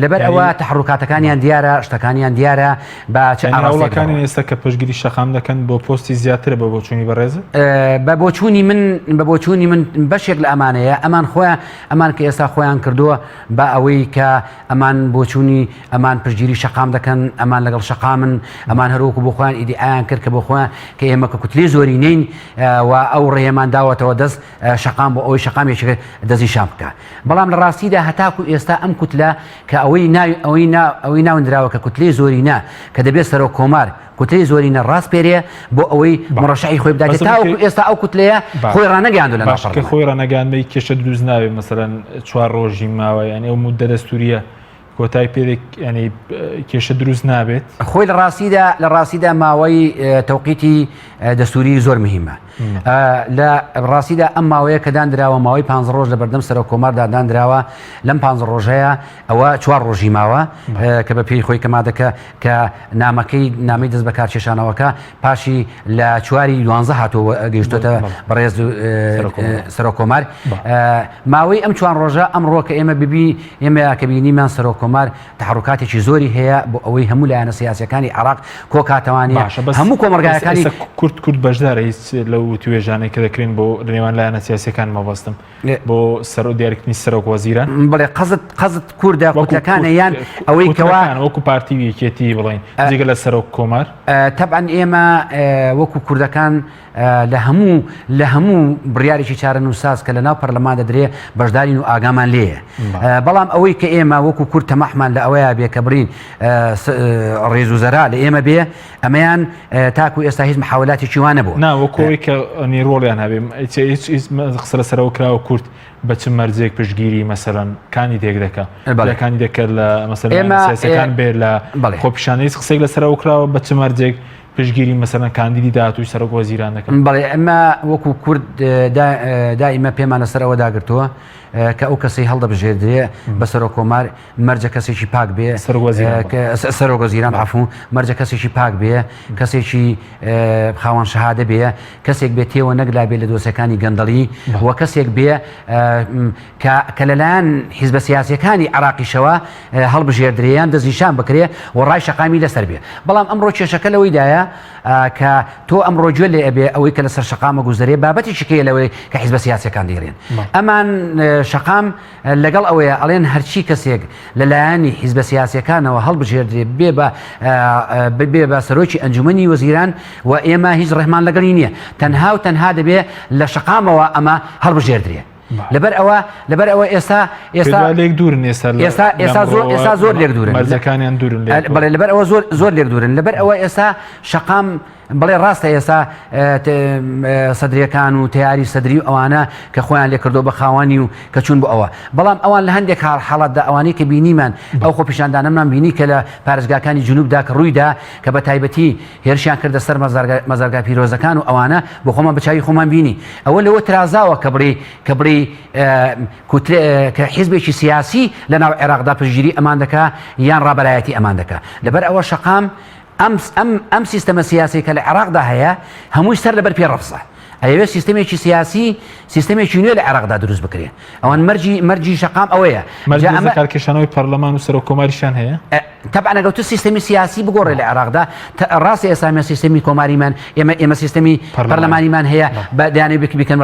[SPEAKER 4] لەبەر ئەوە تحرکاتەکانیان دیارە شتەکانیان دیارە بە
[SPEAKER 1] ئەوڵەکانی ئێستا کە پشتگیری شەقام دەکەن بۆ پۆستی زیاتر بە بۆچوونی بەڕێزە
[SPEAKER 4] بە بۆچوونی من بەشێک لە ئەمانەیە ئەمان خۆیان ئەمان کە ئێستا خۆیان کردووە بە ئەوەی کە ئەمان بۆچوونی ئەمان پشتگیری شەقام دەکەن ئەمان لەگەڵ شەقامن ئەمان هەروەکو بۆ خۆیان ئیدعایان کرد کە بۆ خۆیان کە ئێمە کە کوتلەی زۆری نین و ئەو ڕێمان داوەتەوە دەست شەقام بۆ ئەوەی شەقامێک دەستی شام بکە بەڵام لە ڕاستیدا هەتاکو ئێستا ئەم کوتلە کە ئەوەی ناوەندراوە کە کوتلەی زۆرینە کە دەبێت سەرۆک کۆمار کوتلەی زۆرینە ڕاست پێرێ بۆ ئەوەی مڕەشەی خۆی بدات تاوەکو ئێستا ئەو کوتلەیە خۆی ڕانەگەاندوو لە
[SPEAKER 1] ناو خۆی ڕانەگەاندمەی کێشە دروست ناوێت مەسەلەن 4 ڕۆژی ماوە یعنی ئەو مودە دەستوریە کۆتای پێدێک ینی کێشە دروست نابێت
[SPEAKER 4] خۆی لە ڕاستیدا ماوەی تەوقیتی دەستوری زۆر مهمە لە ڕاستیدا ئەم ماوەیە کە دانراوە ماوەی 5 ڕۆژ لە بەردەم سەرۆک کۆماردا دانراوە لەم 5 ڕۆژەیە ئەوە 4 ڕۆژی ماوە کە بە پێی خۆی کەما دەکە کە نامەی دەست بەکار کێشانەوەکە پاشی لە 4 12 هاتووە گەیشتۆتە بەڕێز سەرۆک کۆمار ماوەی ئەم 4 ڕۆژە ئەمڕۆ کە ئێمە کە بینیمان سەرۆک کۆمار تحرکاتێکی زۆری هەیە بۆ ئەوەی هەموو لایەنە سیاسیەکانی عێراق کۆکاتەوانە هەموو کۆمەلگایەکانی
[SPEAKER 1] کورد بەشدارە هیچ لەو توێژانەی کە دەکرێن بۆ لەنێوان لایەنە سیاسیەکان مەبەستم بۆ دیاریکردنی سەرۆک وەزیران
[SPEAKER 4] بڵێ قەزت کووردە قوتەکانە یان ئەوەی کەوا
[SPEAKER 1] وەکو پارتی ویەکێتی بڵین جێگە لە سەرۆک کۆمار
[SPEAKER 4] تەبعەن ئێمە وەکو کوردەکان لە هەموو بڕیارێکی چارەنووساز کە لە ناو پەرلەمان دەدرێ بەشدارین و ئاگامان لێیە بەڵام ئەوەی کە ئێمە وەکو کورد تەمەحمان لە ئەوەیە بێ کە بڕین ڕێزوزەرا لە ئێمە بێ ئەمەیان تاکو ئێستا هیچ محاولاتێکی وانە بوو
[SPEAKER 1] ناوەکۆی کە نیڕۆڵیان هەبێ قسە لە سەرەوە کراوە کورد بە چ مەرجێک پشتگیری مەسەرەن کاندیدێک دەکە کانی دەکرد لە مەسەرەن سیاسەکان بێت لە خۆپیشانەی قسەی لە سەرەوە کراوە بە چ مەرجێک پشتگیری مەسەرەن کاندیدی داهاتووی سەرۆک وەزیران دەکەن
[SPEAKER 4] بەڵێ ئەمە وەکو کورد دائیمە پێمانە سەرەوە داگرتووە کە ئەو کەسی هەڵدەبژێردرێ بە سەرۆک کۆمار مەرجە کەسێکی پاک بێ سەرۆک وەزیران عەفو مەرجە کەسێکی پاک بێ کەسێکی خاوەن شەهادە بێ کەسێک بێت تێوە نەگلا بێ لە دۆسەکانی گەندەڵی و کەسێک بێ کە لەلایەن حیزبە سیاسیەکانی عێراقیشەوە هەڵبژێردرێیان دەستنیشان بکرێ و ڕای شەقامی لەسەر بێ بەڵام ئەمڕۆ کێشەکە لەوەیدایە کە تۆ ئەمڕۆ گوێ لێ ئەبێ ئەوەی کە لەسەر شەقامە گوزەرێ بابەتێکی کەیە لەوەی کە حیزبە سیاسیەکان دەیڕێن ئەمان شەقام لەگەڵ ئەوەیە ئەڵێن هەرچی کەسێک لەلایەنی حیزبە سیاسیەکانەوە هەڵبژێردرێ بێ بە سەرۆکی ئەنجومەنی وەزیران و ئێمە هیچ ڕێحمان لەگەڵی نییە تەنها و تەنها دەبێ لە شەقامەوە ئەمە هەڵبژێردرێ لەبەر ئەوە ئێستا
[SPEAKER 1] لێک دوورن
[SPEAKER 4] ئێستا زۆر لێک دوورن
[SPEAKER 1] مەرجەکانیان دوورن
[SPEAKER 4] بەڵێ لەبەر ئەوە زۆر لێک دوورن لەبەر ئەوە ئێستا شەقام بڵێ ڕاستە ئێستا سەدرەکان و تیاری سەدری ئەوانە کە خۆیان لێ کردو بە خاوانی و کە چوون بۆ ئەوە بەڵام ئەوان لە هەندێک حاڵەتدا ئەوانەی کە بینیمان ئەو خۆپیشاندانەمان بینی کە لە پارێزگاکانی جنوبدا کە ڕوویدا کە بە تایبەتی هێرشیان کردە سەر مەزارگا پیرۆزەکان و ئەوانە بۆ خۆمان بەچاوی خۆمان بینی ئەوە لەوە ترازاوە کە بڕی کە حیزبێکی سیاسی لە ناو عێراقدا پشتگیری ئەمان دەکا یان ڕابەرایەتی ئەمان دەکا لەبەر ئەوە شەقام ئەم سیستەمە سیاسی کە لە عێراقدا هەیە هەمووی سەر لەبەر پێ ڕەفسە ئەوێ سیستەمێکی سیاسی سیستەمێکی نوێ لە عێراقدا دروست بکرێ ئەوان مەرجی شەقام ئەوەیە
[SPEAKER 1] کارکێشانەوەی پەرلەمان و سەرۆک کۆماریشان هەیە
[SPEAKER 4] طبعا ئەگەر تو سیستەمی سیاسی بگۆڕێ لە عێراقدا ڕاستی ئێستا سیستەمی کۆماریمان ئێمە سیستەمی پەرلەمانیمان هەیە بە دەیانێت بکەن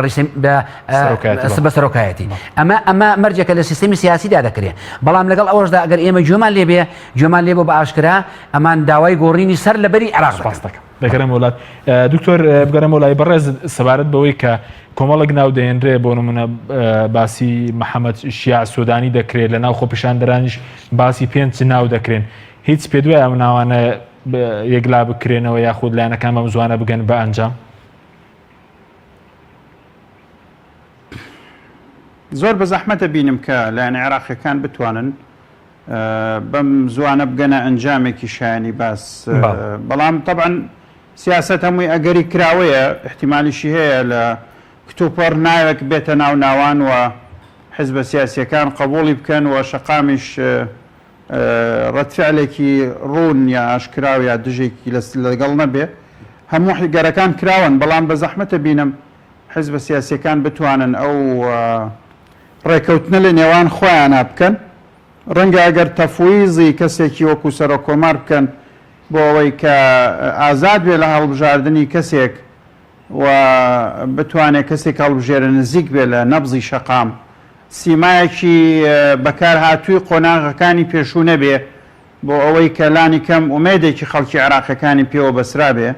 [SPEAKER 4] بە سەرۆکایەتی ئەمە مەرجێکە لە سیستەمی سیاسیدا دەکرێت بەڵام لەگەڵ ئەوەشدا ئەگەر ئێمە گوێمان لێ بۆ بە ئاشکرا ئەمان داوای گۆڕینی سەر لەبەری عێراق
[SPEAKER 1] دەکەم وڵات دکتۆر بگەرم وڵای بەڕێز سەبارەت بەوەی کە کۆمەڵک ناو دەهێنرێ بۆ نمونە باسی محەممەد شیع سوودانی دەکرێت لە ناو خۆپیشاندەرانیش باسی پێنج ناو دەکرێن هیچ پێ دوای ئەم ناوانە یەکلا بکرێنەوە یاخود لایەنەکان بەم زوانە بگەن بە ئەنجام
[SPEAKER 5] زۆر بە زەحمەتە بینم کە لایەنە عێراقیەکان بتوانن بەم زوانە بگەنە ئەنجامێکی شایانی باس بەڵام طبعا سیاست هەمووی ئەگەری کراوەیە احتیمالیشی هەیە لە کتوپەر ناوێک بێتە ناو ناوان و حزبە سیاسیەکان قبوڵی بکەن و شەقامیش ڕەتفعلێکی ڕوون یا ئاشکراو یا دژێکی لەگەڵ نەبێ هەموو گەرەکان کراون بەڵام بە زەحمەتە بینم حزبە سیاسیەکان بتوانن ئەو ڕێکەوتنە لە نێوان خۆیانە بکەن ڕەنگە ئەگەر تەفویزی کەسێکی وەکو سەرۆک کۆمار بکەن بۆ ئەوەی کە ئازاد بێ لە هەڵبژاردننی کەسێک و بتوانێت کەسێک هەڵبژێرە نزیک بێ لە نەبزی شەقام سیمایەکی بەکار هاتووی قۆناغەکانی پێشوو نەبێ بۆ ئەوەی کە لانی کەم ئومێدێکی خەڵکی عێراقیەکانی پێوە بەسرا بێ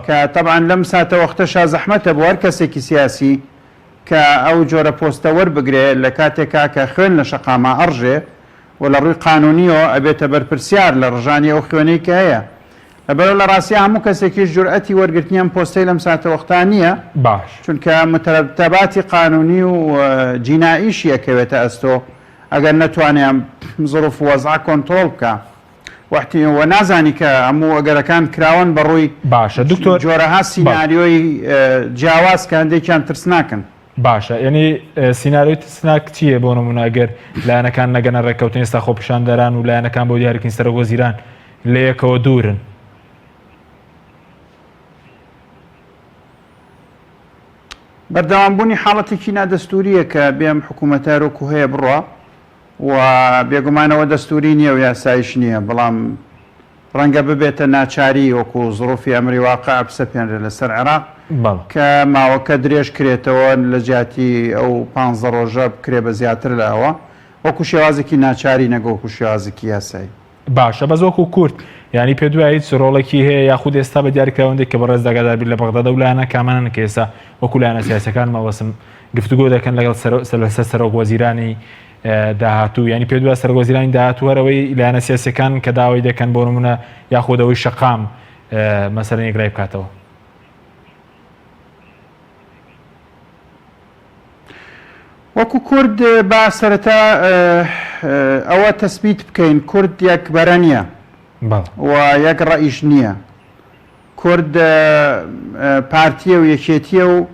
[SPEAKER 5] کە طبعا لەم ساتە وەختەشا زەحمەتە بۆ هەر کەسێکی سیاسی کە ئەو جۆرە پۆستە وەربگرێ لە کاتێکا کە خوێن لە شەقامە ئەڕژێ و لە ڕووی قانونیەوە ئەبێتە بەرپرسیار لە ڕژانی ئەو خوێنەی کە هەیە لەبەرەوە لە ڕاستی هەموو کەسێکیش جورئەتی وەرگرتنیان پۆستەی لەم ساتە وەختان نییە
[SPEAKER 1] باش
[SPEAKER 5] چونکە متەرتەباتی قانونی و جینائیشی ئەکەوێتە ئەستۆ ئەگەر نەتوانیان زڕف وەزع کۆنتڕۆڵ بکە و نازانی کە هەموو ئەگەرەکان کراون بەڕووی
[SPEAKER 1] باشە دکتۆر
[SPEAKER 5] جۆرەها سیناریۆی جیاواز کە هەندێکیان ترس ناکەن.
[SPEAKER 1] باشە یعنی سیناریۆی ترسناک چییە بۆ نمونە ئەگەر لایەنەکان نەگەنە ڕێککەوتن ئێستا خۆپیشاندەران و لایەنەکان بۆ دیارکردنی سەرۆکوەزیران لە یەکەوە دوورن؟
[SPEAKER 5] بەردەوامبوونی حاڵەتێکی نادەستوریە کە بێم حکوومەتارۆکو هەیە بڕە و بێگومانەوە دەستوری نییە و یاسایش نییە، بەڵام ڕەنگە ببێتە ناچاری وەکو زڕۆفی ئەمری واقع بسەپێنرێ لەسەر عێراق کە ماوەکە درێژ کرێتەوە لە جیاتی ئەو 15 ڕۆژە بکرێ بە زیاتر لەوە وەکو شێوازێکی ناچاری نەگۆکو شێوازێکی یاسایی.
[SPEAKER 1] باشە بەس وەکو کورد ینی پێ دوای هیچ ڕۆڵێکی هەیە یاخود ئێستا بە دیاریکراوەندێک کە بەڕێز دەگاداربی لە بەغداد و لایەنە کامانە کە ئێستا وەکو لایەنە سیاسەکان مەوەسم گفتوگۆ دەکەن لەگەڵ لەسەر سەرۆکوەزیرانی داهاتوو، ینی پێ دوای سەرۆکوەزیرانی داهاتوو هەرەوەی لایەنە سیاسەکان کە داوای دەکەن بۆ نمونە یاخودەوەی شەقام مەسەلەن یەکلای بکاتەوە.
[SPEAKER 5] وەکو کورد با سەرەتا ئەوە تەسبیت بکەین کورد یەک بەرە نییە و یەک ڕئیش نییە. کورد پارتیە و یەکێتیە و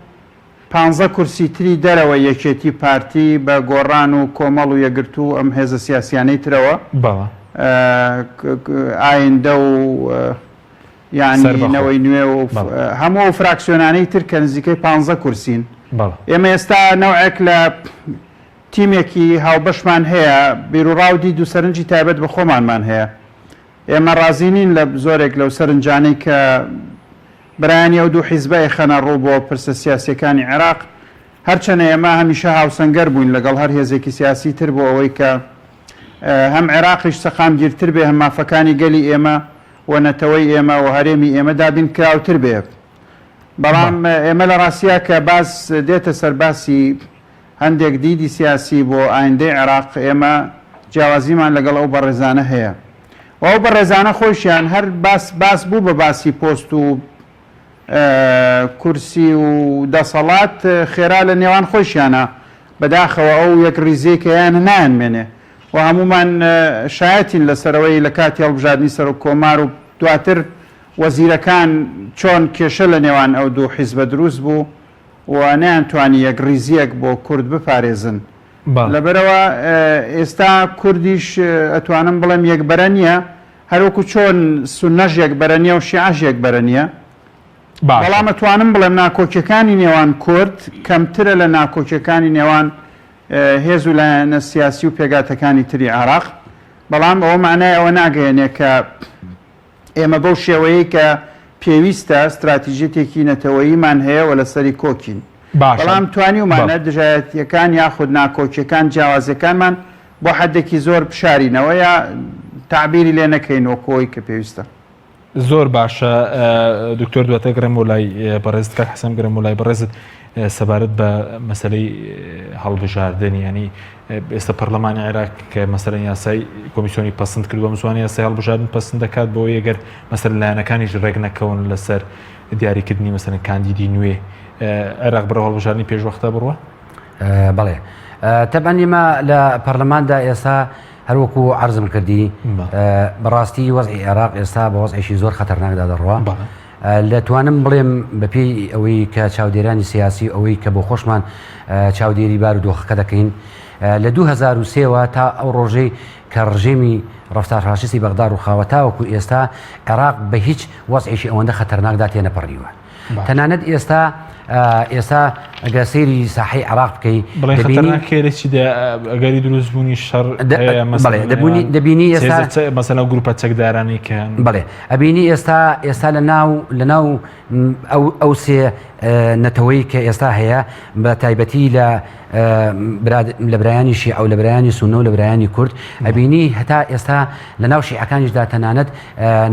[SPEAKER 5] 15 کورسی تری دەرەوە یەکێتی پارتی بە گۆڕان و کۆمەڵ و یەگرتو و ئەم هێزە سیاسیانەی ترەوە ئایندە و یانەوەی نوێ و هەموو فراکسیۆنانەی تر کە نزیکەی 15 کورسین. ئێمە ئێستا نەوعێک لە تیمێکی هاوبەشمان هەیە بیرروڕاودی دووسەرنجی تایبەت بە خۆمانمان هەیە. ئێمە ڕازینین لە زۆرێک لەو سەرنجانەی کە برایانی ئەو دوو حیزبای خەنە ڕوو بۆ پرسە سیاسیەکانی عێراق، هەرچەنە ئێمە هەمیشە هاوسەنگەر بووین لەگەڵ هەر هێزێکی سیاسی تر بۆ ئەوەی کە هەم عێراقیش سەقامگیرتر بێ هەم مافەکانی گەلی ئێمە و نەتەوەی ئێمە و هەرێمی ئێمە دابین کراوتر بێ. بەڵام ئێمە لە ڕاستیە کە باس دێتە سەرباسی هەندێک دیدی سیاسی بۆ ئایندەی عێراق ئێمە جیاوازیمان لەگەڵ ئەو بەڕێزانە هەیە و ئەو بەڕێزانە خۆشیان هەر باس بوو بە باسی پۆست و کورسی و دەسەڵات خێرا لە نێوان خۆشیانە بەداخەوە ئەو یەک ڕیزێکیانە نایانمێنێ و هەمومان شایەتین لەسەرەوەی لە کاتی هەڵبژاردننی سەر و کۆمار و دواتر وەزیرەکان چۆن کێشە لە نێوان ئەو دوو حیزبە دروست بوو و نەیانتوانی یەک ڕیزیەک بۆ کورد بپارێزن. لەبەرەوە ئێستا کوردیش ئەتوانم بڵێم یەکبەرە نییە، هەروەکو چۆن سونەژ یەکبەرە نییە و شیعەش یەکبەرە نییە. بەڵام ئەتوانم بڵێم ناکۆکیەکانی نێوان کورد کەمترە لە ناکۆکیەکانی نێوان هێز و لایەنە سیاسی و پێگاتەکانی تری عێراق. بەڵام ئەوە معنای ئەوە ناگەیەنێ کە ئێمە بەو شێوەیە کە پێویستە استراتیژێتێکی نەتەوەییمان هەیە و لەسەری کۆکین. بەڵام توانی ومانە دژایەتیەکان یاخود ناکۆکیەکان جیاوازەکانمان بۆ حەدێکی زۆر بشارینەوە یا تعبیری لێ نەکەین وەکۆی کە پێویستە.
[SPEAKER 1] زۆر باشە دکتۆر دواتە گرم و لای بەڕێزت کە حەسەن گرم و لای بەڕێزت سەبارەت بە مەسەلەی هەڵبژاردننی ینی ئێستا پەرلەمانی عێراق کە مەسەلەن یاسای کۆمیسیۆنی پەسەند کردووە مسوانی یاسای هەڵبژاردن پەسەند دەکات بۆ ئەگەر مەسەر لایەنەکانیش ڕێک نەکەون لەسەر دیاریکردنی مەسەلەن کاندیدی نوێ عێراق بڕە هەڵبژاردننی پێشوەختە بڕوە؟
[SPEAKER 4] بەڵێ تەبەن ئێمە لە پەرلەماندا ئێستا هەروەکو عەرزم کردی بەڕاستی وەزعی عێراق ئێستا بە وەزعێکی زۆر خەتەرناکدا دەڕوە. لەتوانم بڵێم بەپێی ئەوەی کە چاودێرانی سیاسی ئەوەی کە بۆ خۆشمان چاودێری بار و دۆخەکە دەکەین لە 2023ەوە تا ئەو ڕۆژەی کە ڕژێمی ڕەفتار فاشیستی بەغدا ڕووخاوە تاوەکو ئێستا عێراق بە هیچ وەزعێکی ئەوەندە خەتەرناکدا تێنەپەڕیوە. تەنانەت ئێستا ئەگە سەیری ساحەی عێراق بکەی
[SPEAKER 1] ئەگەری دروست بوونی شەڕ
[SPEAKER 4] دەبینی ئێستا
[SPEAKER 1] مەسەلەن گروپە چەکدارانی کە
[SPEAKER 4] بڵێ ئەبینی ئێستا لە ناو ئەو سێ نەتەوەی کە ئێستا هەیە بە تایبەتی لە برایانی شیعە و لە برایانی سونە و لە برایانی کورد ئەبینی هەتا ئێستا لە ناو شیعەکانیشدا تەنانەت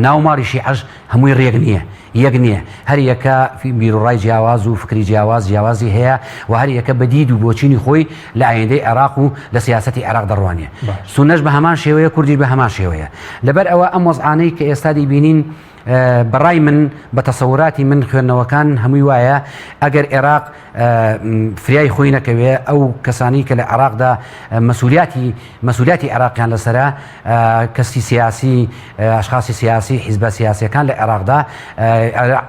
[SPEAKER 4] ناوماڕی شیعەش هەمووی ڕێک نییە یەک نییە هەر یەکە بیرروڕای جیاواز و فکری جیاوازی هەیە و هەر یەکە بەدید و بۆچینی خۆی لە ئایندەی عێراق و لە سیاسەتی عێراق دەڕوانێ. سونەش بە هەمان شێوەیە کوردی بە هەمان شێوەیە. لەبەر ئەوە ئەم وەزعانەی کە ئێستا دەیبینین بەڕای من بە تەسەوراتی من خوێندنەوەکان هەمووی وایە ئەگەر عێراق فریای خۆی نەکەوێ ئەو کەسانی کە لە عێراقدا مەسوولیاتی عێراقیان لەسەرە کەسی سیاسی ئاشخاصی سیاسی حیزبە سیاسیەکان لە عێراقدا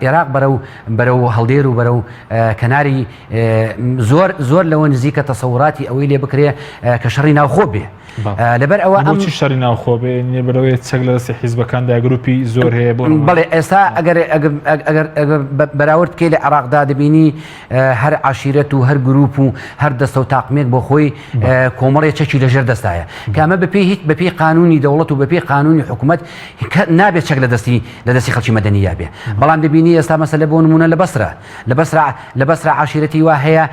[SPEAKER 4] عێراق بەرەو هەڵدێر و بەرەو کەناری زۆر لەوە نزیکە تەسەوراتی ئەوەی لێ بکرێ کە شەڕی ناوخۆ بێ لەبەر ئەوە ئەم
[SPEAKER 1] شەڕی ناوخۆ بێ بەرەوەی چەک لە دەستی حیزبەکاندا گروپی زۆر هەیە
[SPEAKER 4] بەڵێ ئێستا ئەگەر بەراورد بکەی لە عێراقدا دەبینی هەر عاشیرەت و هەر گروپ و هەر دەستە و تاقمێک بۆ خۆی کۆمەڵێکێکی لەژێر دەستایە کامە بەپێی قانونی دەوڵەت و بەپێی قانونی حکوومەت نابێت چەک لە دەستی خەڵکی مەدەنیە بێ بەڵام دەبینی ئێستا مەسەلە بۆ نمونە لە بەسرە عاشیرەتی وا هەیە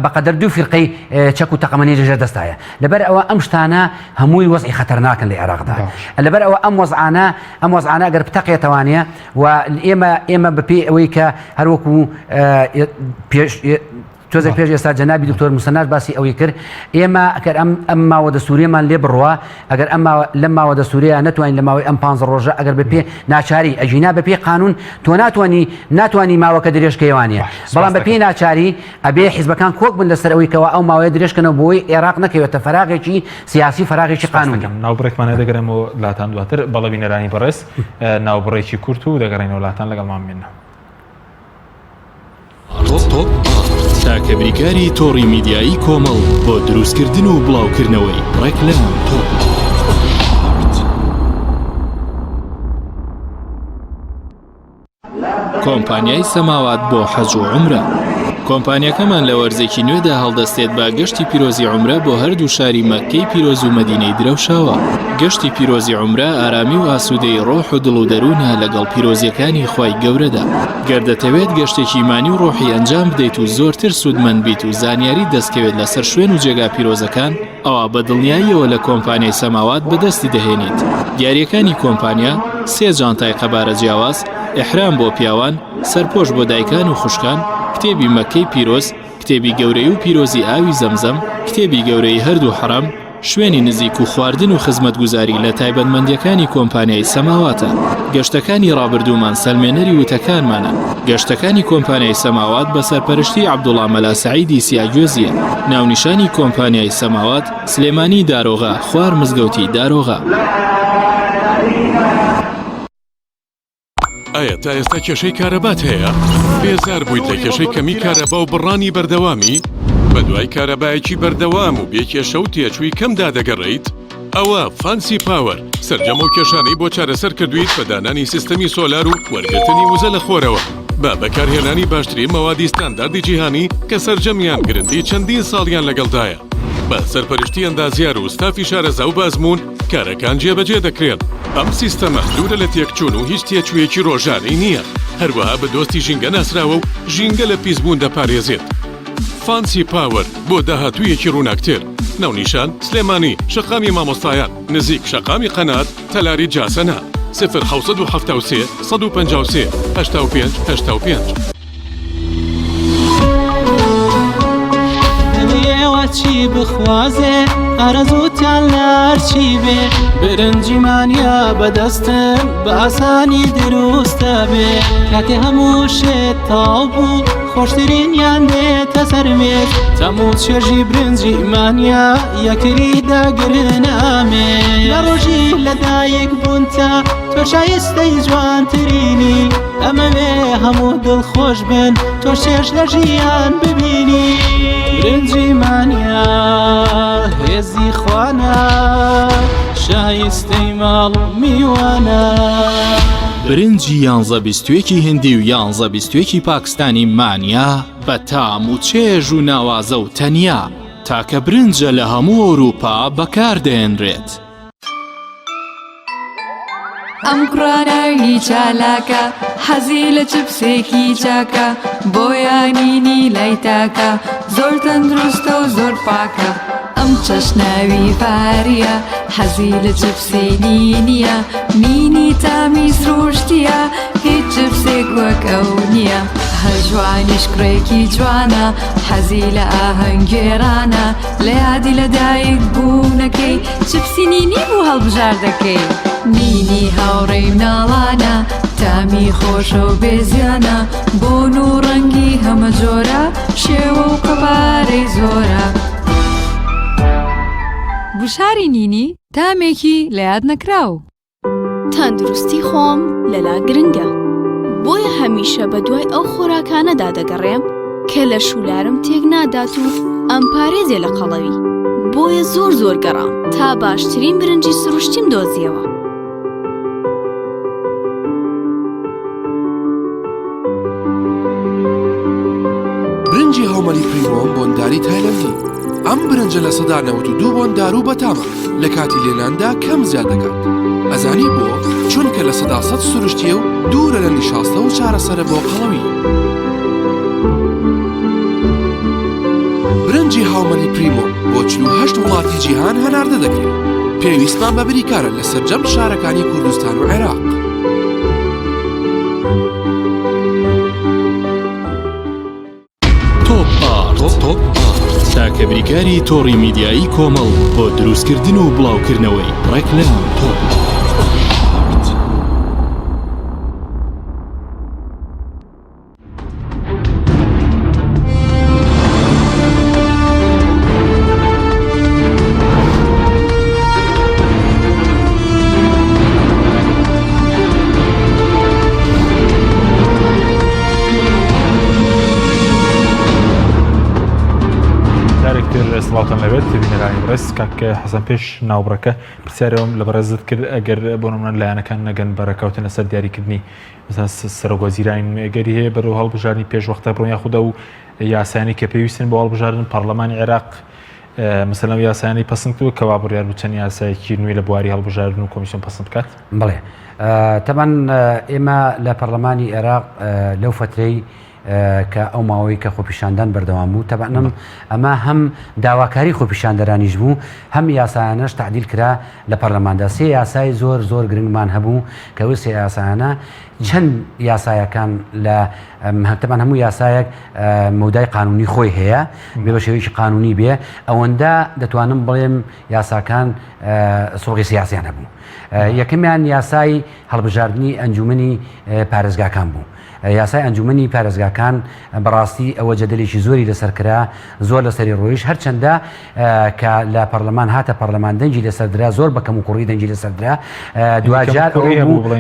[SPEAKER 4] بەقەدەر دوو فیرقەی چەک و تەقەمەنی لەژێر دەستایە لەبەر ئەوە ئەم شتانە هەمووی وەزعی خەتەرناکن لە عێراقدا لەبەر ئەوە ئەم وەزعانە ئەگەر بتەقێتەوانە و ئێمە بەپێی ئەوەی کە هەروەکو تۆزە پێش ئێستا جەنابی دکتۆر موسەناش باسی ئەوەی کرد ئێمە ئەگەر ئەم ماوە دەستوریەمان لێ بڕوە ئەگەر لەم ماوە دەستوریە نەتوانین لە ماوەی ئەم 15 ڕۆژە ئەگەر بەپێ ناچاری ئەژینا بەپێی قانون تۆ ناتوانی ماوەکە درێژکەوانە بەڵام بەپێی ناچاری ئەبێ حیزبەکان کۆک بن لەسەر ئەوەی کەەوە ئەو ماوەیە درێژکەنەوە بۆی عێراق نەکەوێتە فەراغێکی سیاسی فەراغێکی قانونی
[SPEAKER 1] ناوبڕێکمانە دەگەرێمەوە لاتان دواتر بەڵە بینەرانی بەڕێز ناوبڕێکی کورت و دەگەڕێنەوە لاتان لەگەڵمان بێنە
[SPEAKER 6] تاکە بریکاری تۆڕی میدیایی کۆمەڵ بۆ دروستکردن و بڵاوکردنەوەی ڕێکلام کۆمپانیای سەماوات بۆ حەج و عومرە کۆمپانیەکەمان لە وەرزێکی نوێدا هەڵدەستێت بە گەشتی پیرۆزی عومرە بۆ هەردوو شاری مەککەی پیرۆز و مەدینەی درەوشاوە گەشتی پیرۆزی عومرە ئارامی و ئاسوودەی ڕۆح و دڵ و دەروونە لەگەڵ پیرۆزیەکانی خوای گەورەدا گەردەتەوێت گەشتێکی مانی و ڕۆحی ئەنجام بدەیت و زۆرتر سوودمەند بیت و زانیاری دەستکەوێت لەسەر شوێن و جێگا پیرۆزەکان ئەوە بە دڵنیاییەوە لە کۆمپانیای سەماوات بەدەستی دەهێنیت دیاریەکانی کۆمپانیا 3 جانتای قەبارە جیاواز ئیحرام بۆ پیاوان سەرپۆش بۆ دایکان و خوشکان کتێبی مەککەی پیرۆز کتێبی گەورەی و پیرۆزی ئاوی زەمزەم کتێبی گەورەی هەردوو حەرەم شوێنی نزیک و خواردن و خزمەتگوزاری لە تایبەتمەندیەکانی کۆمپانیای سەماواتە گەشتەکانی ڕابردوومان سەلمێنەری وتەکانمانە گەشتەکانی کۆمپانیای سەماوات بە سەرپەرشتی عەبدوڵڵا مەلا سەعیدی سیاگوێزیە ناونیشانی کۆمپانیای سەماوات سلێمانی دارۆغا خوار مزگەوتی دارۆغا
[SPEAKER 7] ئایا تا ئێستا کێشەی کارەبات هەیە؟ بێزار بوویت لە کێشەی کەمی کارەبا و بڕانی بەردەوامی؟ بە دوای کارەبایەکی بەردەوام و بێکێشە و تێچووی کەمدا دەگەڕێیت؟ ئەوە فانسی پاوەر سەرجەم و کێشانەی بۆ چارەسەر کردویت بە دانانی سیستەمی سۆلار و وەرگرتنی وزە لە خۆرەوە بە بەکارهێنانی باشترین مەوادی ستانداردی جیهانی کە سەرجەمیان گرنگی چەندین ساڵیان لەگەڵدایە بە سەرپەرشتی ئەندازیار و ستافی شارەزا و بازمون کارەکان جێبەجێ دەکرێن ئەم سیستەمە دوورە لە تێکچوون و هیچ تێچوویەکی ڕۆژانەی نییە هەروەها بە دۆستی ژینگە ناسراوە و ژینگە لە پیسبوون دەپارێزێت فانسی پاوەر بۆ داهاتوویەکی ڕووناکتر ناونیشان سلێمانی شەقامی مامۆستایان نزیک شەقامی قەنات تەلاری جاسەنا 0 153 85 85
[SPEAKER 8] چی بخوازێ ئارەزووتیان لەرچی بێ برنجیمانیا بەدەستن بە ئاسانی دروستە بێ کاتێ هەموو شێت تاو بوو خۆشترینیان دێتە سەرمێت تەموو چێژی برنجی ئیمانیا یەکتری داگرنامێ لە ڕۆژی لەدایک بوونتە تۆ شایستەی جوانترینی ئەمەوێ هەموو دڵخۆش بن تۆ شێش لە ژیان ببینی برنجی مانیا هێزی خوانە شایستەی ماڵ میوانە
[SPEAKER 6] برنجی 11 هندی و 11 پاکستانی مانیا بە تام و چێژ و ناوازە و تەنیا تاکە برنجە لە هەموو ئەوروپا بەکاردەهێنرێت
[SPEAKER 9] ئەم کوڕانەوی چالاکە حەزی لە چپسێکی چاکە بۆیانینی لای تاکە زۆر تەندروستە و زۆر پاکە ئەم چەشناوی پاریە حەزی لە چپسێنی نییە مینی تامی سروشتیە هیچ چپسێک وەک ئەو نییە هەژ جوانیش کوڕێکی جوانە حەزی لە ئاهەنگێرانە لە یادی لەدایک بوونەکەی چپسی نینی بوو هەڵبژار دەکەی نینی هاوڕێی مناڵانە تامی خۆشە و بێزیانە بۆن و ڕەنگی هەمە جۆرە شێوە و قەبارەی زۆرە بشاری نینی تامێکی لە یاد نەکراو
[SPEAKER 10] تەندروستی خۆم لەلا گرنگە بۆیە هەمیشە بە دوای ئەو خۆراکانەدا دەگەڕێم کە لە شولارم تێک نادات و ئەم پارێزێ لە قەڵەوی بۆیە زۆر گەڕام تا باشترین برنجی سروشتیم دۆزیەوە
[SPEAKER 11] برنجی هاومەلی پریمۆم بۆنداری تایلەندی ئەم برنجە لە سەدا 92 بۆندار و بەتامە لە کاتی لێناندا کەم زیاد دەکات ئەزانی بۆ چونکە لە سەدا 100 سروشتیە و دوورە لە نیشاستە و چارەسەرە بۆ قەڵەوی برنجی هاومەلی پریمۆ بۆ 48 وڵاتی جیهان هەناردە دەکرێت پێویستمان بە بریکارە لە سەرجەم شارەکانی کوردستان و عێراق
[SPEAKER 6] تۆپ تاکە بریکاری تۆڕی میدیایی کۆمەڵ بۆ دروستکردن و بڵاوکردنەوەی ڕێکلام تۆپ
[SPEAKER 1] سڵاوتان لەوێت بینەرانی بەڕێز کاکە حەسەن پێش ناوبڕەکە پرسیارەوەم لە بەڕێزت کرد ئەگەر بۆ نمونە لایەنەکان نەگەن بەرەکەوتن لەسەر دیاریکردنی سەرۆکوەزیرانی ئەگەری هەیە بەرەو هەڵبژاردننی پێشوەختە بڕۆن یاخودە و یاسایانی کە پێویستن بۆ هەڵبژاردن پەرلەمانی عێراق مثلا یاسایانی پەسەند کردو کەوا بڕیار بوو چەند یاسایەکی نوێی لە بواری هەڵبژاردن و کۆمیسیۆن پەسەند بکات
[SPEAKER 4] بڵێ تەبەن ئێمە لە پەرلەمانی عێراق لەو فترەی کە ئەو ماوەی کە خۆپیشاندان بەردەوام بوو تەبەنم ئەمە هەم داواکاری خۆپیشاندەرانیش بوو هەم یاسایانەش تعدیل کرا لە پەرلەماندا سێ یاسای زۆر گرنگمان هەبوو کە ئەو سێ یاسایانە چەند یاسایەکان لە تەبەن هەموو یاسایەک مەودای قانونی خۆی هەیە بێ بە شێوەیەکی قانونی بێ ئەوەندە دەتوانم بڵێم یاساکان سۆغی سیاسیان هەبوو یەکەمیان یاسای هەڵبژاردننی ئەنجومنی پارێزگاکان بوو یاسای ئەنجومنی پارێزگاکان بەڕاستی ئەوە جەدەلێکی زۆری لەسەرکرا زۆر لەسەری ڕۆیش هەرچەندە کە لە پەرلەمان هاتە پەرلەمان دەنجی لەسەردرا زۆر بەکەم و کوڕی دەنجی لەسەردرا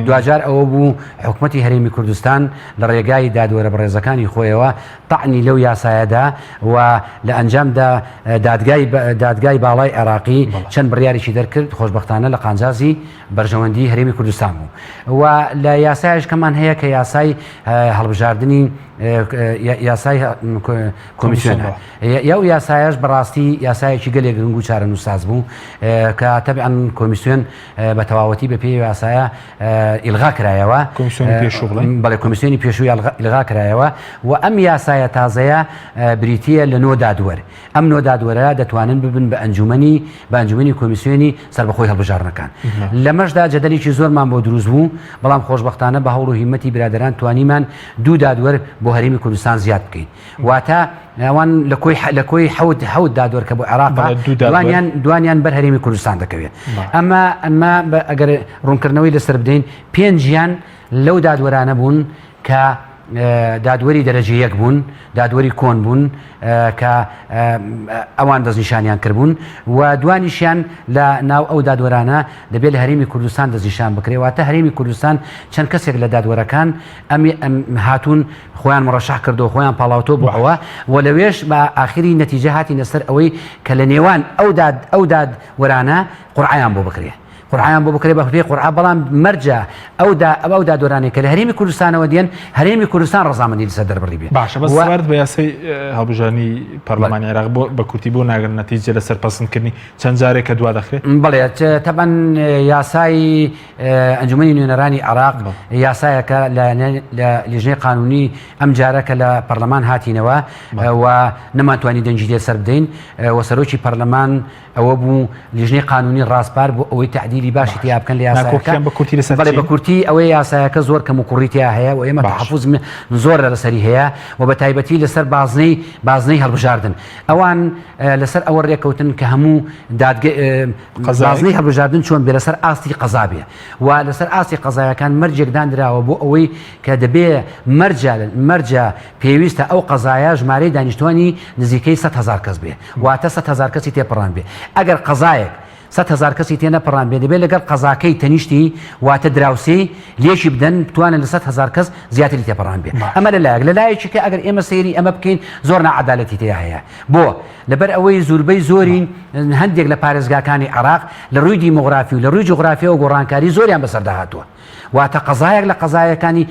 [SPEAKER 4] دوجار ئەوە بوو حکوومەتی هەرێمی کوردستان لە ڕێگای دادوەرە بەڕێزەکانی خۆیەوە تەعنی لەو یاسایەدا و لە ئەنجامدا دادگای باڵای عێراقی چەند بڕیارێکی دەرکرد خۆشبەختانە لە قانجازی بەرژەوەندی هەرێمی کوردستان بوو و لە یاسایش کەمان هەیە کە یاسای هەڵبژاردننی یاسای کۆمیسیۆنە یا یاسایش بەڕاستی یاسایەکی گەلێک گرنگ و چارە نووساز بوو کە تەبیعەن کۆمیسیۆن بە تەواوەتی بە پێی یاسایە ئیلغا کرایەوە بەڵێ کۆمیسیۆنی پێشووی ئیلغا کرایەوە و ئەم یاسایە تازەیە بریتیە لە نۆ دادوەر ئەم نۆ دادوەرە دەتوانن ببن بە ئەنجومەنی کۆمیسیۆنی سەربەخۆی هەڵبژاردنەکان لەمەشدا جەدەلێکی زۆرمان بۆ دروست بوو بەڵام خۆشبەختانە بە هەوڵ و هیمەتی برادەران توانیمان دوو دادوەر بۆ هەرێمی کوردستان زیاد بکەین واتە ئەوان لە کۆی حەوت دادوەر کە بۆ عێراق دوانیان بەر هەرێمی کوردستان دەکەوێت ئەمە ئەگەر ڕوونکردنەوەی لەسەر بدەین پێنجیان لەو دادوەرانە بوون کە دادوەری دەرەجە یەک بوون دادوەری کۆن بوون کە ئەوان دەستنیشانیان کردبوون و دوانیشیان لە ناو ئەو دادوەرانە دەبێت لە هەرێمی کوردستان دەستنیشان بکرێتواتە هەرێمی کوردستان چەند کەسێک لە دادوەرەکان هاتوون خۆیان مڕەشح کردو خۆیان پاڵاوتۆ بۆ ئەوە و لەوێش بە ئاخری نەتیجە هاتی لەسەر ئەوەی کە لە نێوان ئەو دادوەرانە قورعیان بۆ بکرێت قورعان بۆ بکرێ بە خودی قورعا بەڵام مەرجە ئەو دادوەرانێک کە لە هەرێمی کوردستانەوە دێن هەرێمی کوردستان ڕەزامەندی لەسەر دەربڕی بێ
[SPEAKER 1] باشە بەس سوارد بە یاسای هەڵبژاردننی پەرلەمانی عێراق بە کورتی بۆ ناگەن نەتیجە لەسەر پەسەندکردنی چەند جارێک کە دوا دەخرێت
[SPEAKER 4] بڵێ تەبەن یاسای ئەنجومەنی نوێنەرانی عێراق یاسایەکە لە لیژنەی قانونی ئەم جارەکە لە پەرلەمان هاتینەوە و نەماتوانی دەنجی لێ سەر بدەین و سەرۆکی پەرلەمان ئەوە بوو لیژنەی قانونی ڕاستپار بۆ ئەوەی تعدیل تحلیلی باشی تیا بکەن لە
[SPEAKER 1] ناکۆکیان بە کورتی لەسەر
[SPEAKER 4] بەڵێ بە کورتی ئەوەی یاسایەکە زۆر کەم و کوڕیتیا هەیە و ئێمە تحفوز زۆر لەسەری هەیە و بە تایبەتی لەسەر بازنەی هەڵبژاردن ئەوان لەسەر ئەوە ڕێکەوتن کە هەموو بازنەی هەڵبژاردن چۆن بێ لەسەر ئاستی قەزا بێ و لەسەر ئاستی قەزایەکان مەرجێکدان درراوە بۆ ئەوەی کە دەبێ مەرجە پێویستە ئەو قەزایە ژمارەی دانیشتوانی نزیکەی 100,000 کەس بێ واتە 100,000 کەسی تێپەڕان بێ ئەگەر قەزایەک 100,000 کەسی تێنەپەڕان بێ دەبێت لەگەڵ قەزاکەی تەنیشتی واتە دراوسی لێشی بدەن بتوانن لە 100,000 کەس زیاتری تێپەڕان بێ ئەمە لەلایەک لەلایەکی کە ئەگەر ئێمە سەیری ئەمە بکەین زۆر نەعەدالەتی تیا هەیە بۆ لەبەر ئەوەی زۆربەی زۆری هەندێک لە پارێزگاکانی عێراق لە ڕووی دیمۆغرافی و لە ڕووی جوغرافیا و گۆڕانکاری زۆریان بەسەردا هاتووە واتە قەزایەک لە قەزایەکانی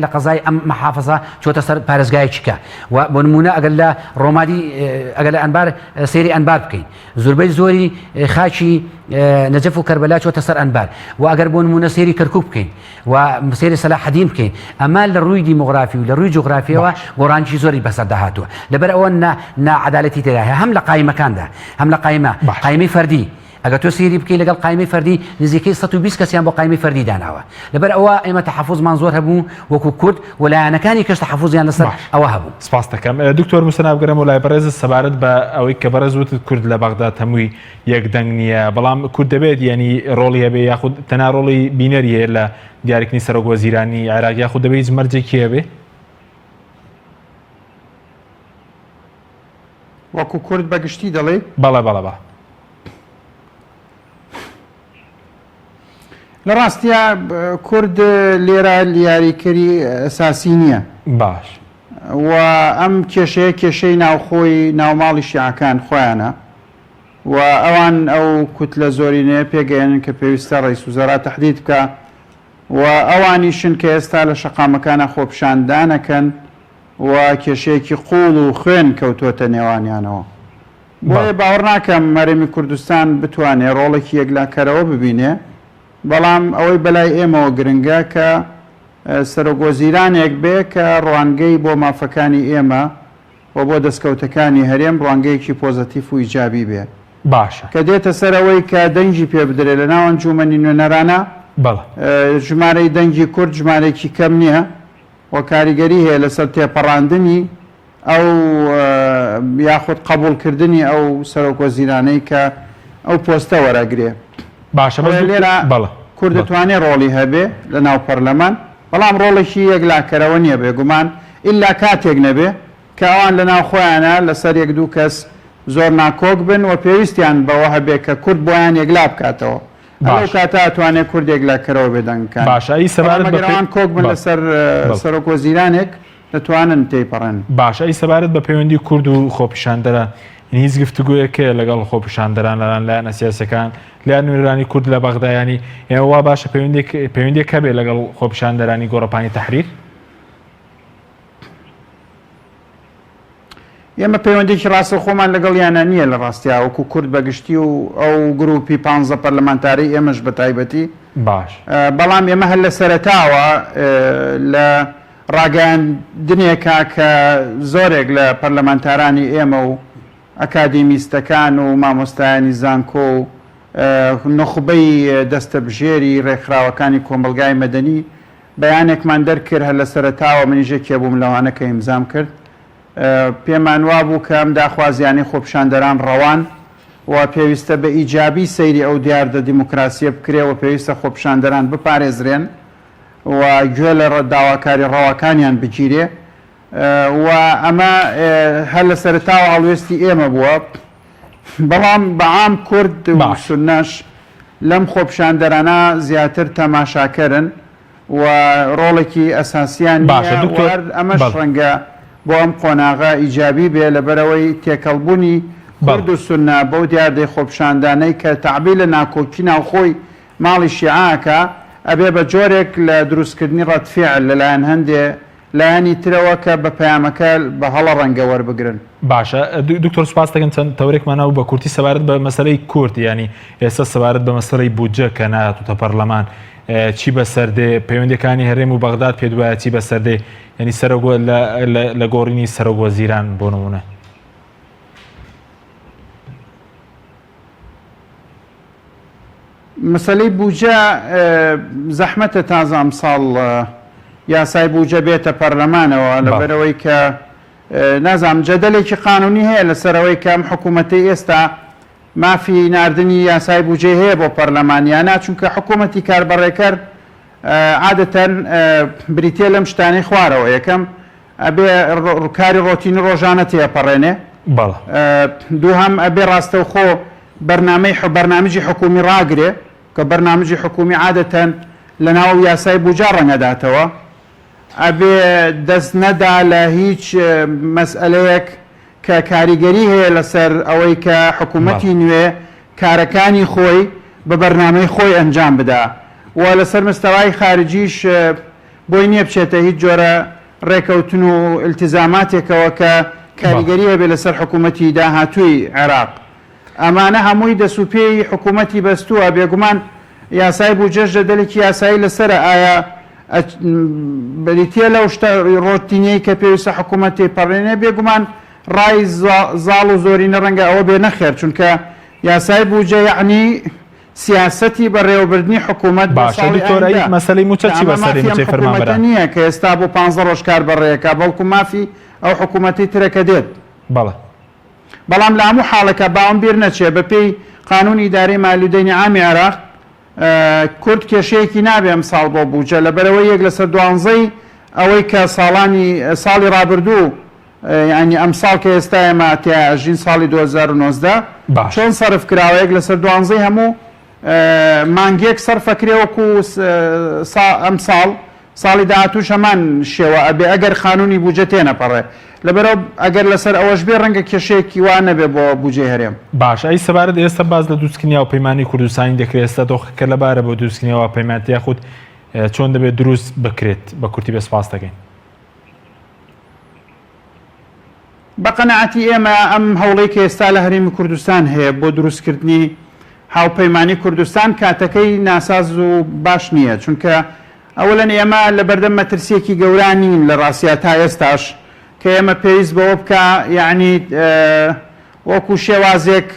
[SPEAKER 4] لە قەزای ئەم مەحافەزە چۆتە سەر پارێزگایەکیکە و بۆ نمونە ئەگەر لە ڕۆمادی ئەگەر لە ئەنبار سەیری ئەنبار بکەین زۆربەی زۆری خاچی نەجەف و کەربەلا چۆتە سەر ئەنبار و ئەگەر بۆ نمونە سەیری کەرکوک بکەین و سەیری سەلاحەدین بکەین ئەمە لە ڕووی دیمۆغرافی و لە ڕووی جوغرافیەوە گۆڕانکی زۆری بەسەردا هاتووە لەبەر ئەوە نەعەدالەتی تێدا هەیە هەم لە قایمەکاندا هەم لە قایمەی فەردی ئەگە تۆ سێری بکەی لەگەڵ قایمەی فەردی نزیکەی 120 کەسیان بۆ قایمەی فەردی داناوە لەبەر ئەوە ئێمە تەحەفوزمان زۆر هەبوو وەکو کورد و لایەنەکانی کەس تەحەفوزیان لەسەر ئەوە هەبوو
[SPEAKER 1] سپاس دەکەم دکتۆر موسەناوگەرم و لای بەڕێز سەبارەت بە ئەوەی کە بەڕێز وتت کورد لە بەغداد هەمووی یەکدەنگ نییە بەڵام کورد دەبێت ینی ڕۆڵی هەبێ یاخود تەنها ڕۆڵی بینەری هەیە لە دیاریکردنی سەرۆک وەزیرانی عێراق یاخود دەبێت هیچ مەرجێکی هەبێ
[SPEAKER 5] وەکو کورد بەگشتی دەڵێ
[SPEAKER 1] بەڵێ
[SPEAKER 5] لە ڕاستیە کورد لێرە یاریکەری ئەساسی نییە
[SPEAKER 1] باش
[SPEAKER 5] و ئەم کێشەی ناوخۆی ناوماڵی شیعەکان خۆیانە و ئەوان ئەو کوتلە زۆرینەیە پێگەیەنن کە پێویستە ڕئیس وزەرا تەحدید بکە و ئەوانیشن کە ئێستا لە شەقامەکانە خۆپیشاندانەکەن و کێشەیەکی قوڵ و خوێن کەوتوتە نێوانیانەوە بۆیە باوەڕ ناکەم مەرەمی کوردستان بتوانێت ڕۆڵێکی یەکلاکەرەوە ببینێ بەڵام ئەوەی بەلای ئێمەوە گرنگە کە سەرۆکوەزیرانێک بێ کە ڕوانگەی بۆ مافەکانی ئێمە و بۆ دەستکەوتەکانی هەرێم ڕوانگەیەکی پۆزەتیف و ئیجابی بێ
[SPEAKER 1] باشە
[SPEAKER 5] کە دێتە سەرەوەی کە دەنگی پێ بدرێت لە ناو ئەنجومەنی نوێنەرانە ژمارەی دەنگی کورد ژمارەیەکی کەم نییە و کاریگەری هەیە لەسەر تێپەڕاندنی ئەو یاخود قبولکردنی ئەو سەرۆکوەزیرانەی کە ئەو پۆستە وەرەگرێ
[SPEAKER 1] باشە
[SPEAKER 5] لێرە کورد دەتوانێت ڕۆڵی هەبێ لە ناو پەرلەمان بەڵام ڕۆڵێکی یەکلاکەرەوە نییە بێگومان ئللا کاتێک نەبێ کە ئەوان لە ناو خۆیانە لەسەر یەک دوو کەس زۆر ناکۆک بن و پێویستیان بەوە هەبێ کە کورد بۆیان یەکلا بکاتەوە ئەو کاتە ئەتوانێت کورد یەکلاکەرەوە بێدەنگەکان باشەگەران کۆک بن لەسەر سەرۆکوەزیرانێک دەتوانن تێپەڕێن
[SPEAKER 1] باشە ئەی سەبارەت بە پەیوەندی کورد و خۆپیشاندەرە هیچ گفتوگویەکە لەگەڵ خۆپیشاندەران لایەنە سیاسەکان لایەن نوێنەرانی کورد لە بەغدایانی ئێوە وا باشە پەیوەندێک هەبێ لەگەڵ خۆپیشاندەرانی گۆڕەپانی تەحریر
[SPEAKER 5] ئێمە پەیوەندێکی ڕاستە خۆمان لەگەڵ یانە نییە لە ڕاستیا وەکو کورد بەگشتی و ئەو گروپی 15 پەرلەمانتاری ئێمەش بە تایبەتی
[SPEAKER 1] باش
[SPEAKER 5] بەڵام ئێمە هەر لە سەرەتاوە لە ڕاگەاندنێکا کە زۆرێک لە پەرلەمانتارانی ئێمە و ئەکادیمیستەکان و مامۆستایانی زانکۆ و نخبەی دەستە بژێری ڕێکخراوەکانی کۆمەلگای مەدەنی بەیانێکمان دەرکرد هەر لە سەرەتاوە منیژێکێ بووم لەوانە کە ئیمزام کرد پێمان وا بوو کە ئەم داخوازیانی خۆپیشاندەران ڕەوان و پێویستە بە ئیجابی سەیری ئەو دیاردە دیموکراسیە بکرێ و پێویستە خۆپیشاندەران بپارێزرێن و گوێ لە داواکاری ڕەواکانیان بگیرێ و ئەمە هەر لە سەرتاوە هەڵوێستی ئێمە بووە بەڵام بەعام کورد و سونەش لەم خۆپیشاندەرانە زیاتر تەماشاکەرن و ڕۆڵێکی ئەساسیان ئەمەش ڕەنگە بۆ ئەم قۆناغا ئیجابی بێ لەبەرەوەی تێکەڵبوونی کورد و سونە بەو دیاردەی خۆپیشاندانەی کە تعبیر لە ناکۆکی ناوخۆی ماڵی شیعاکە ئەبێ بە جۆرێک لە دروستکردنی ڕەتفیعل لەلایەن هەندێ لایەنی ترەوە کە بە پەیامەکە بە هەڵە ڕەنگە وەربگرن
[SPEAKER 1] باشە دکتۆر سوپاس دەکەن چەند تەورێکمانەوە بە کورتی سەبارەت بە مەسەلەی کورد ینی ئێستا سەبارەت بە مەسەلەی بودجە کە نهاتوتە پەرلەمان چی بەسەردێ پەیوەندەکانی هەرێم و بەغداد پێ دوایە چی بەسەردێ ینی سەرۆک لە گۆڕینی سەرۆک وەزیران بۆ نمونە
[SPEAKER 5] مەسەلەی بوجە زەحمەتە تازە ئەمساڵ یاسای بوجە بێتە پەرلەمانەوە لەبەرەوەی کە نازانم جەدەلێکی قانونی هەیە لەسەرەوەی کە ئەم حکوومەتی ئێستا مافی ناردنی یاسای بوجێ هەیە بۆ پەرلەمانیانە چونکە حکوومەتی کاربەڕێکەر عادەتەن بریتێ لەم شتانەی خوارەوە یەکەم ئەبێ ڕووکاری ڕۆتینی ڕۆژانە تێپەڕێنێ دووهەم ئەبێ ڕاستەوخۆ بەرنامەجی حکومی ڕاگرێ کە بەرنامەجی حکومی عادەتەن لە ناو یاسای بوجا ڕەنگەداتەوە ئەبێ دەست نەدا لە هیچ مەسئلەیەک کە کاریگەری هەیە لەسەر ئەوەی کە حکوومەتی نوێ کارەکانی خۆی بە بەرنامەی خۆی ئەنجام بدا و لەسەر مستەوای خارجیش بۆی نییە بچێتە هیچ جۆرە ڕێکەوتن و التزاماتێکەوە کە کاریگەری هەبێ لەسەر حکوومەتی داهاتووی عێراق ئەمانە هەمووی دەسوپێی حکوومەتی بەستووە بێگومان یاسای بوجەش جەدەلێکی یاسایی لەسەر ئایا بریتە لەو ڕۆتینەی کە پێویستە حکوومەتی پەڕێنێ بێگومان ڕای زاڵ و زۆرینە ڕەنگە ئەوە بێ نەخێر چونکە یاسای بوجە یعنی سیاسەتی بەڕێوەبردننی حکوومەت
[SPEAKER 1] مەسەلەی موچەی بەسەری فەرمانبەر
[SPEAKER 5] نییە کە ئێستا بۆ 15 ڕۆژ کار بەڕێیەکە بەڵکو مافی ئەو حکوومەتی ترەکە دێت بەڵام لە هەموو حاڵەکە باوەم بیر نەچێ بەپێی قانون ئیدارەی مالیدەینی عامی عێراق کورد کێشەیەکی نابێ ئەمساڵ بۆ بوجە لەبەرەوەی یەک لەسەر دوانزەی ئەوەی کە ساڵی ڕابردوو ینی ئەمساڵ کە ئێستا ئێمە تیاژین ساڵی 2019 چۆن سەرف کراوەیەک لەسەر دوانزەی هەموو مانگێک سەرفەکرێوەکو ئەمساڵ ساڵی داهاتووش هەمان شێوە ئەبێ ئەگەر قانونی بوجە تێنەپەڕێ لەبەرەوە ئەگەر لەسەر ئەوەش بێ ڕەنگە کێشەیەکی وان نەبێ بۆ بوجێ هەرێم
[SPEAKER 1] باش ئەی سەبارەت ئێستا باز لە دووسکنیا و پەیمانی کوردستانی دەکرێت ئێستا دۆخەکە لەبارە بۆ دووسکنیەوە پەیمانەتی یاخود چۆن دەبێت دروست بکرێت بە کورتی بە سپاس دەکەین
[SPEAKER 5] بە قەنەعەتی ئێمە ئەم هەوڵەی کە ئێستا لە هەرێمی کوردستان هەیە بۆ دروستکردنی هاوپەیمانی کوردستان کاتەکەی ناساز و باش نییە چونکە ئەوەلەن ئێمە لە بەردەم مەترسیەکی گەورانین لە ڕاستیا تا ئێستاش کە ئێمە پێویست بەوە بکە یعنی وەکو شێوازێک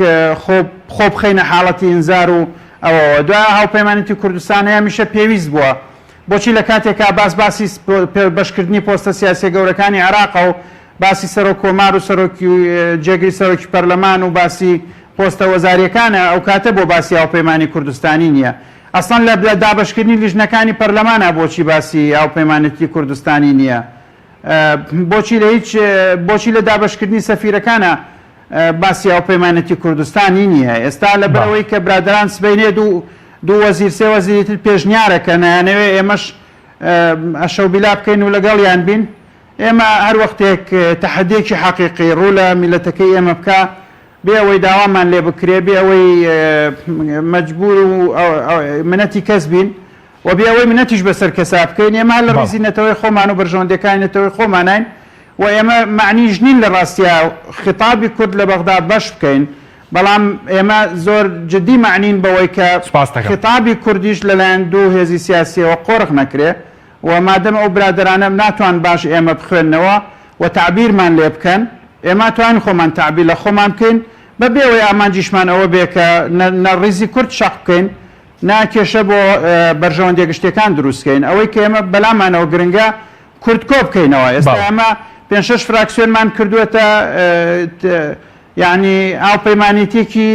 [SPEAKER 5] خۆ بخەینە حاڵەتی ئینزار و ئەوەوە دوای هاوپەیمانێتی کوردستان هەمیشە پێویست بووە بۆچی لە کاتێکا باسی بەشکردنی پۆستە سیاسی گەورەکانی عێراقە و باسی سەرۆک کۆمار و سەرۆکی جێگری سەرۆکی پەرلەمان و باسی پۆستە وەزاریەکانە ئەو کاتە بۆ باسی هاوپەیمانی کوردستانی نییە ئەسڵان لە دابەشکردنی لیژنەکانی پەرلەمانە بۆچی باسی هاوپەیمانەتی کوردستانی نییە بۆچی لە دابەشکردنی سەفیرەکانە باسی هاوپەیمانەتی کوردستانی نییە ئێستا لەبەرەوەی کە برادران سبەینێ دوو وەزیر سێ وەزیرتر پێشنیارەکە نایانەوێ ئێمەش ئەشەو بیلا بکەین و لەگەڵیان بین ئێمە هەر وەختێک تەحەدیەکی حەقیقی ڕوو لە میلەتەکەی ئێمە بکە بێ ئەوەی داوامان لێ بکرێ بێ ئەوەی مەجبور و منەتی کەس بین و بێ ئەوەی منەتیش بەسەر کەسا بکەین ئێمە لە ڕیزی نەتەوەی خۆمان و بەرژەوەندەکانی نەتەوەی خۆمانین و ئێمە معنیش نین لە ڕاستیا خیتابی کورد لە بەغدا بەش بکەین بەڵام ئێمە زۆر جدی معنین بەوەی کە خیتابی کوردیش لەلایەن دوو هێزی سیاسیەوە قۆڕق نەکرێ و مادەم ئەو برادرانە ناتوان باش ئێمە بخوێننەوە و تعبیرمان لێ بکەن ئێمە توان خۆمان تعبیر لە خۆمان بکەین بەبێ ئەوەی ئامانجیشمان ئەوە بێ کە نەڕیزی کورد شەق بکەین ناکێشە بۆ بەرژەوەندە گشتەکان دروستکەین ئەوەی کە ئێمە بەلامانەوە گرنگە کورد کۆ بکەینەوە ئێستا ئەمە 5-6 فراکسیۆنمان کردووەتە یعنی هاوپەیمانیتێکی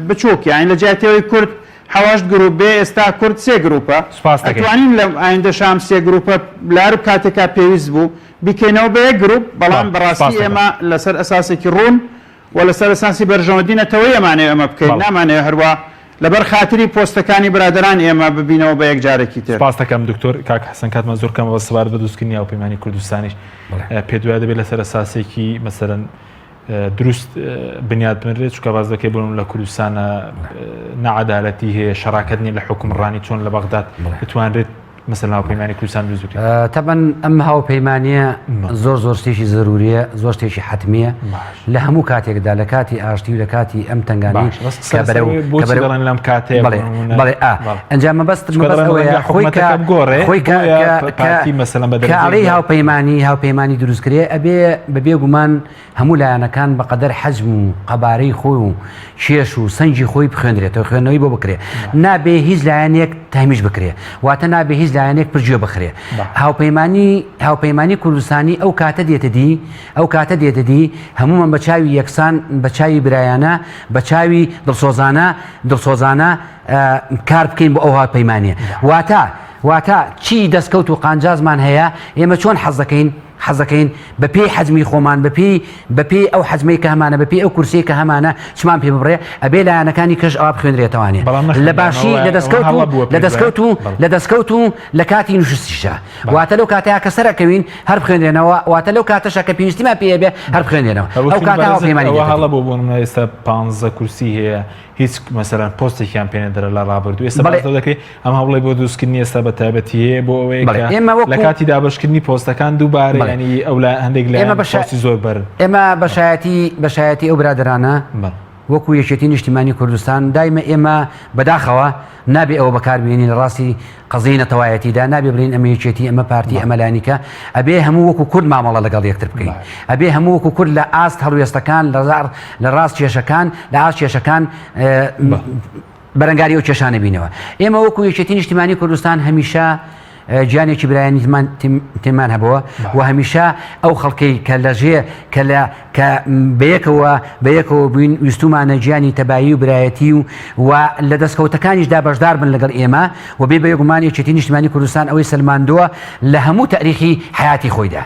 [SPEAKER 5] بچووک یعنی لە جیاتەوەی کورد 8 گروپ بێ ئێستا کورد 3 گروپە ئەتوانین لە ئایندە شام 3 گروپە لارب کاتێکا پێویست بوو بیکەینەوە بە 1 گروپ بەڵام بەڕاستی ئێمە لەسەر ئەساسێکی ڕوون و لەسەر ئەساسی بەرژەوەندینەتەوەی ئەمانەیە ئەمە بکەین نامانەیە هەروە لەبەر خاتری پۆستەکانی برادران ئێمە ببینەوە بە یەک جارێکی تر
[SPEAKER 1] سپاس دەکەم دکتۆر کاک حەسەن کاتمان زۆر کەم بە سەبارەت بە دروستکردنی هاوپەیمانی کوردستانیش پێ دوایە دەبێت لەسەر ئەساسێکی مەسەرەن دروست بنیاد بنرێت چونکە باز دەکەی بڵم لە کوردستانە نەعەدالەتی هەیە شەڕاکەت نیە لە حکومڕانی چۆن لە بەغداد بتوانرێت مثل هاوپەیمانی کوردستان دروست بکرێت؟
[SPEAKER 4] طبعا ئەم هاوپەیمانیە زۆر شتێکی زەروریە، زۆر شتێکی حتمیە لە هەموو کاتێکدا، لە کاتی ئاشتی و لە کاتی ئەم تنگانی
[SPEAKER 1] لەم کاتێ
[SPEAKER 4] بڵێ ئەنجام مەبەست خۆی هاوپەیمانی دروستکرێ ئەبێ بەبێ گومان هەموو لایەنەکان بەقەدەر حەجم و قەبارەی خۆی و کێش و سەنجی خۆی بخوێنرێتەوە، خوێندنەوەی بۆ بکرێ، نابێ هیچ لایەنێک تەمیش بکرێ، واتە نابێ هیچ لایەنێک پرگوێ بخرێ. هاوپەیمانی کوردستانی ئەو کاتە دێتە دی هەمومان بە چاوی یەکسان، بە چاوی برایانە، بە چاوی دڵسۆزانە کار بکەین بۆ ئەو هاوپەیمانیە. واتە چی دەستکەوت و قانجازمان هەیە، ئێمە چۆن حەزەکەین بە پێی حەجمی خۆمان، بە پێی ئەو حەجمەی کە هەمانە، بە پێی ئەو کورسەی کە هەمانە چمان پێ ببڕێ، ئەبێ لایەنەکانی کەش ئەوا بخوێنرێتەوانێ لە باشی لە دەستکەوت و لە کاتی نوشتیشە. واتە لەو کاتەیە کە سەرەکەوین هەر بخوێنرێنەوە، واتە لەو کاتەشە کە پێویستیمان پێ بێ هەر بخوێنرێنەوە. ئەو کاتە هاوپەیمانی
[SPEAKER 1] هەڵە بۆ بوون ئێستا 15 کورسی هەیە، هیچ مەسەلەن پۆستێکیان پێ نەدرا لە ڕابردوو. ئێستا دەکەی ئەم هەوڵی بۆ دروستکردنی ئێستا بە تایبەتی هەیە بۆ ئەوەیە لە کاتی دابشکردنی پۆستەکان دووبارە ینی ئەو هەندێک لە زۆر بەر
[SPEAKER 4] ئێمە بەشایەتی ئەو برادرانە وەکو یەکێتی نیشتیمانی کوردستان دایمە ئێمە بەداخەوە نابێ ئەوە بەکاربیێنین لە ڕاستی قەزەی نەتەوایەتیدا، نابێ بڵین ئەمە یەکێتی ئەمە پارتی ئەمەلانیکە، ئەبێ هەموو وەکو کورد مامەڵە لەگەڵ یەکتر بکەین، ئەبێ هەموو وەکو کورد لە ئاست هەڵوێستەکان لە ڕاست کێشەکان لە ئاست کێشەکان بەرەنگاری ئەو کێشانە بینەوە. ئێمە وەکو یەکێتی نیشتیمانی کوردستان هەمیشە گیانێکی برایانی تێمان هەبەوە و هەمیشە ئەو خەڵکەی کە لەژێ کە بەیەکەوە بووین ویستومانە گیانی تەبایی و برایەتی و لە دەستکەوتەکانیشدا بەشدار بن لەگەڵ ئێمە و بێ بەیەکگومان یەکێتی نیشتیمانی کوردستان ئەوەی سلماندووە لە هەموو تاریخی حیاتی خۆیدا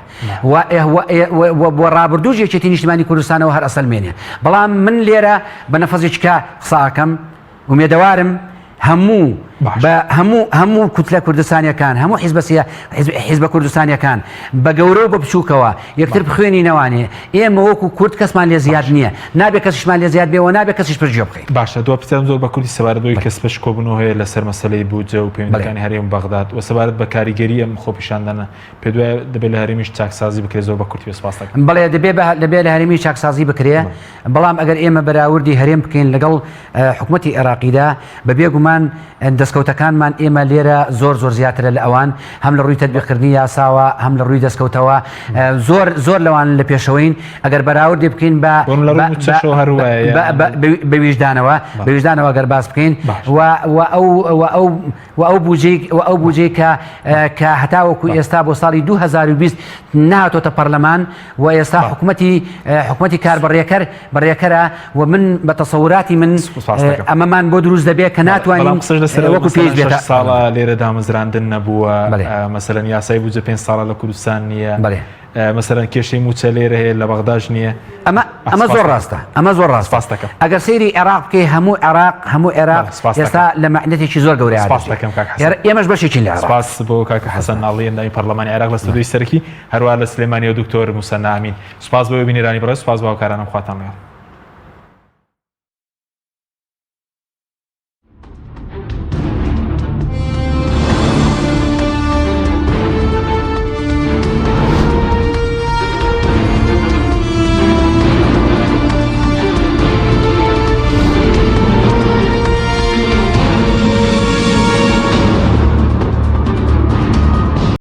[SPEAKER 4] بۆ ڕابردوو یەکێتی نیشتیمانی کوردستانەوە هەر ئەسەلمێنێ. بەڵام من لێرە بە نەفەزێکا قساکەم ومێدەوارم هەموو کوتلە کوردستانیەکان، هەموو حیزبە کوردستانیەکان بە گەورە و بە بچووکەوە یەکتر بخوێنی نەوانێ. ئێمە وەکو کورد کەسمان لێ زیاد نییە، نابێ کەسیشمان لێ زیاد بێەوە، نابێ کەسیش پرگوێ بخەین.
[SPEAKER 1] باشە دو پرسیارم زۆر بە کوردی سەبارەتەوەی کەس پێش کۆبوونەوە هەیە لەسەر مەسەلەی بودجە و پەیوەندیەکانی هەرێم بەغداد و سەبارەت بە کاریگەری ئەم خۆپیشاندانە پێ دوایە دەبێت لە هەرێمیش چاکسازی بکرێت. زۆر بە کورتی سپاس دەکەم.
[SPEAKER 4] بەڵێ دەبێت لە هەرێمی چاکسازی بکرێ، بەڵام ئەگەر ئێمە بەراوردی هەرێم بکەین لەگەڵ حکوومەتی عێراقیدا بەبێ گومان دەستکەوتەکانمان ئێمە لێرە زۆر زیاترە لە ئەوان، هەم لە ڕووی تەطبیقکردنی یاساوە، هەم لە ڕووی دەستکەوتەوە زۆر لەوان لە پێشەوەین ئەگەر بەراوردی بکەین بە ویژدانەوە گەر باس بکەین و ئەو بودجەی کە هەتاوەکو ئێستا بۆ ساڵی 2020 نهاتۆتە پەرلەمان و ئێستا حکوومەتی کار بەڕێکەرە و من بە تەسەوراتی من ئەمەمان بۆ دروست دەبێت کە ناتوانین وەکو پێش بێت.
[SPEAKER 1] ساڵە لێرە دامەزراندن نەبووە، مەسەلەن یاسای بودجە 5 ساڵە لە کوردستان نییە، مەسەلەن کێشەی موچە لێرە هەیە لە بەغداش نییە.
[SPEAKER 4] ئەمە زۆر ڕاستە. ئەگەر سەیری عێراق بکەی هەموو عێراق ئێستا لە مەعنەتێکی زۆر گەورەیە. ئێمەش بەشێکین لە
[SPEAKER 1] سپاس بۆ کاکە حەسەن ناڵی ئەندامی پەرلەمانی عێراق لە ستودیۆی سەرکی، هەروەها لە سلێمانی و دکتۆر موسە نامین. سپاس بۆ بینێرانی بەڕێز، سپاس بۆ هاوکارانم، خواتان لەگەڵ.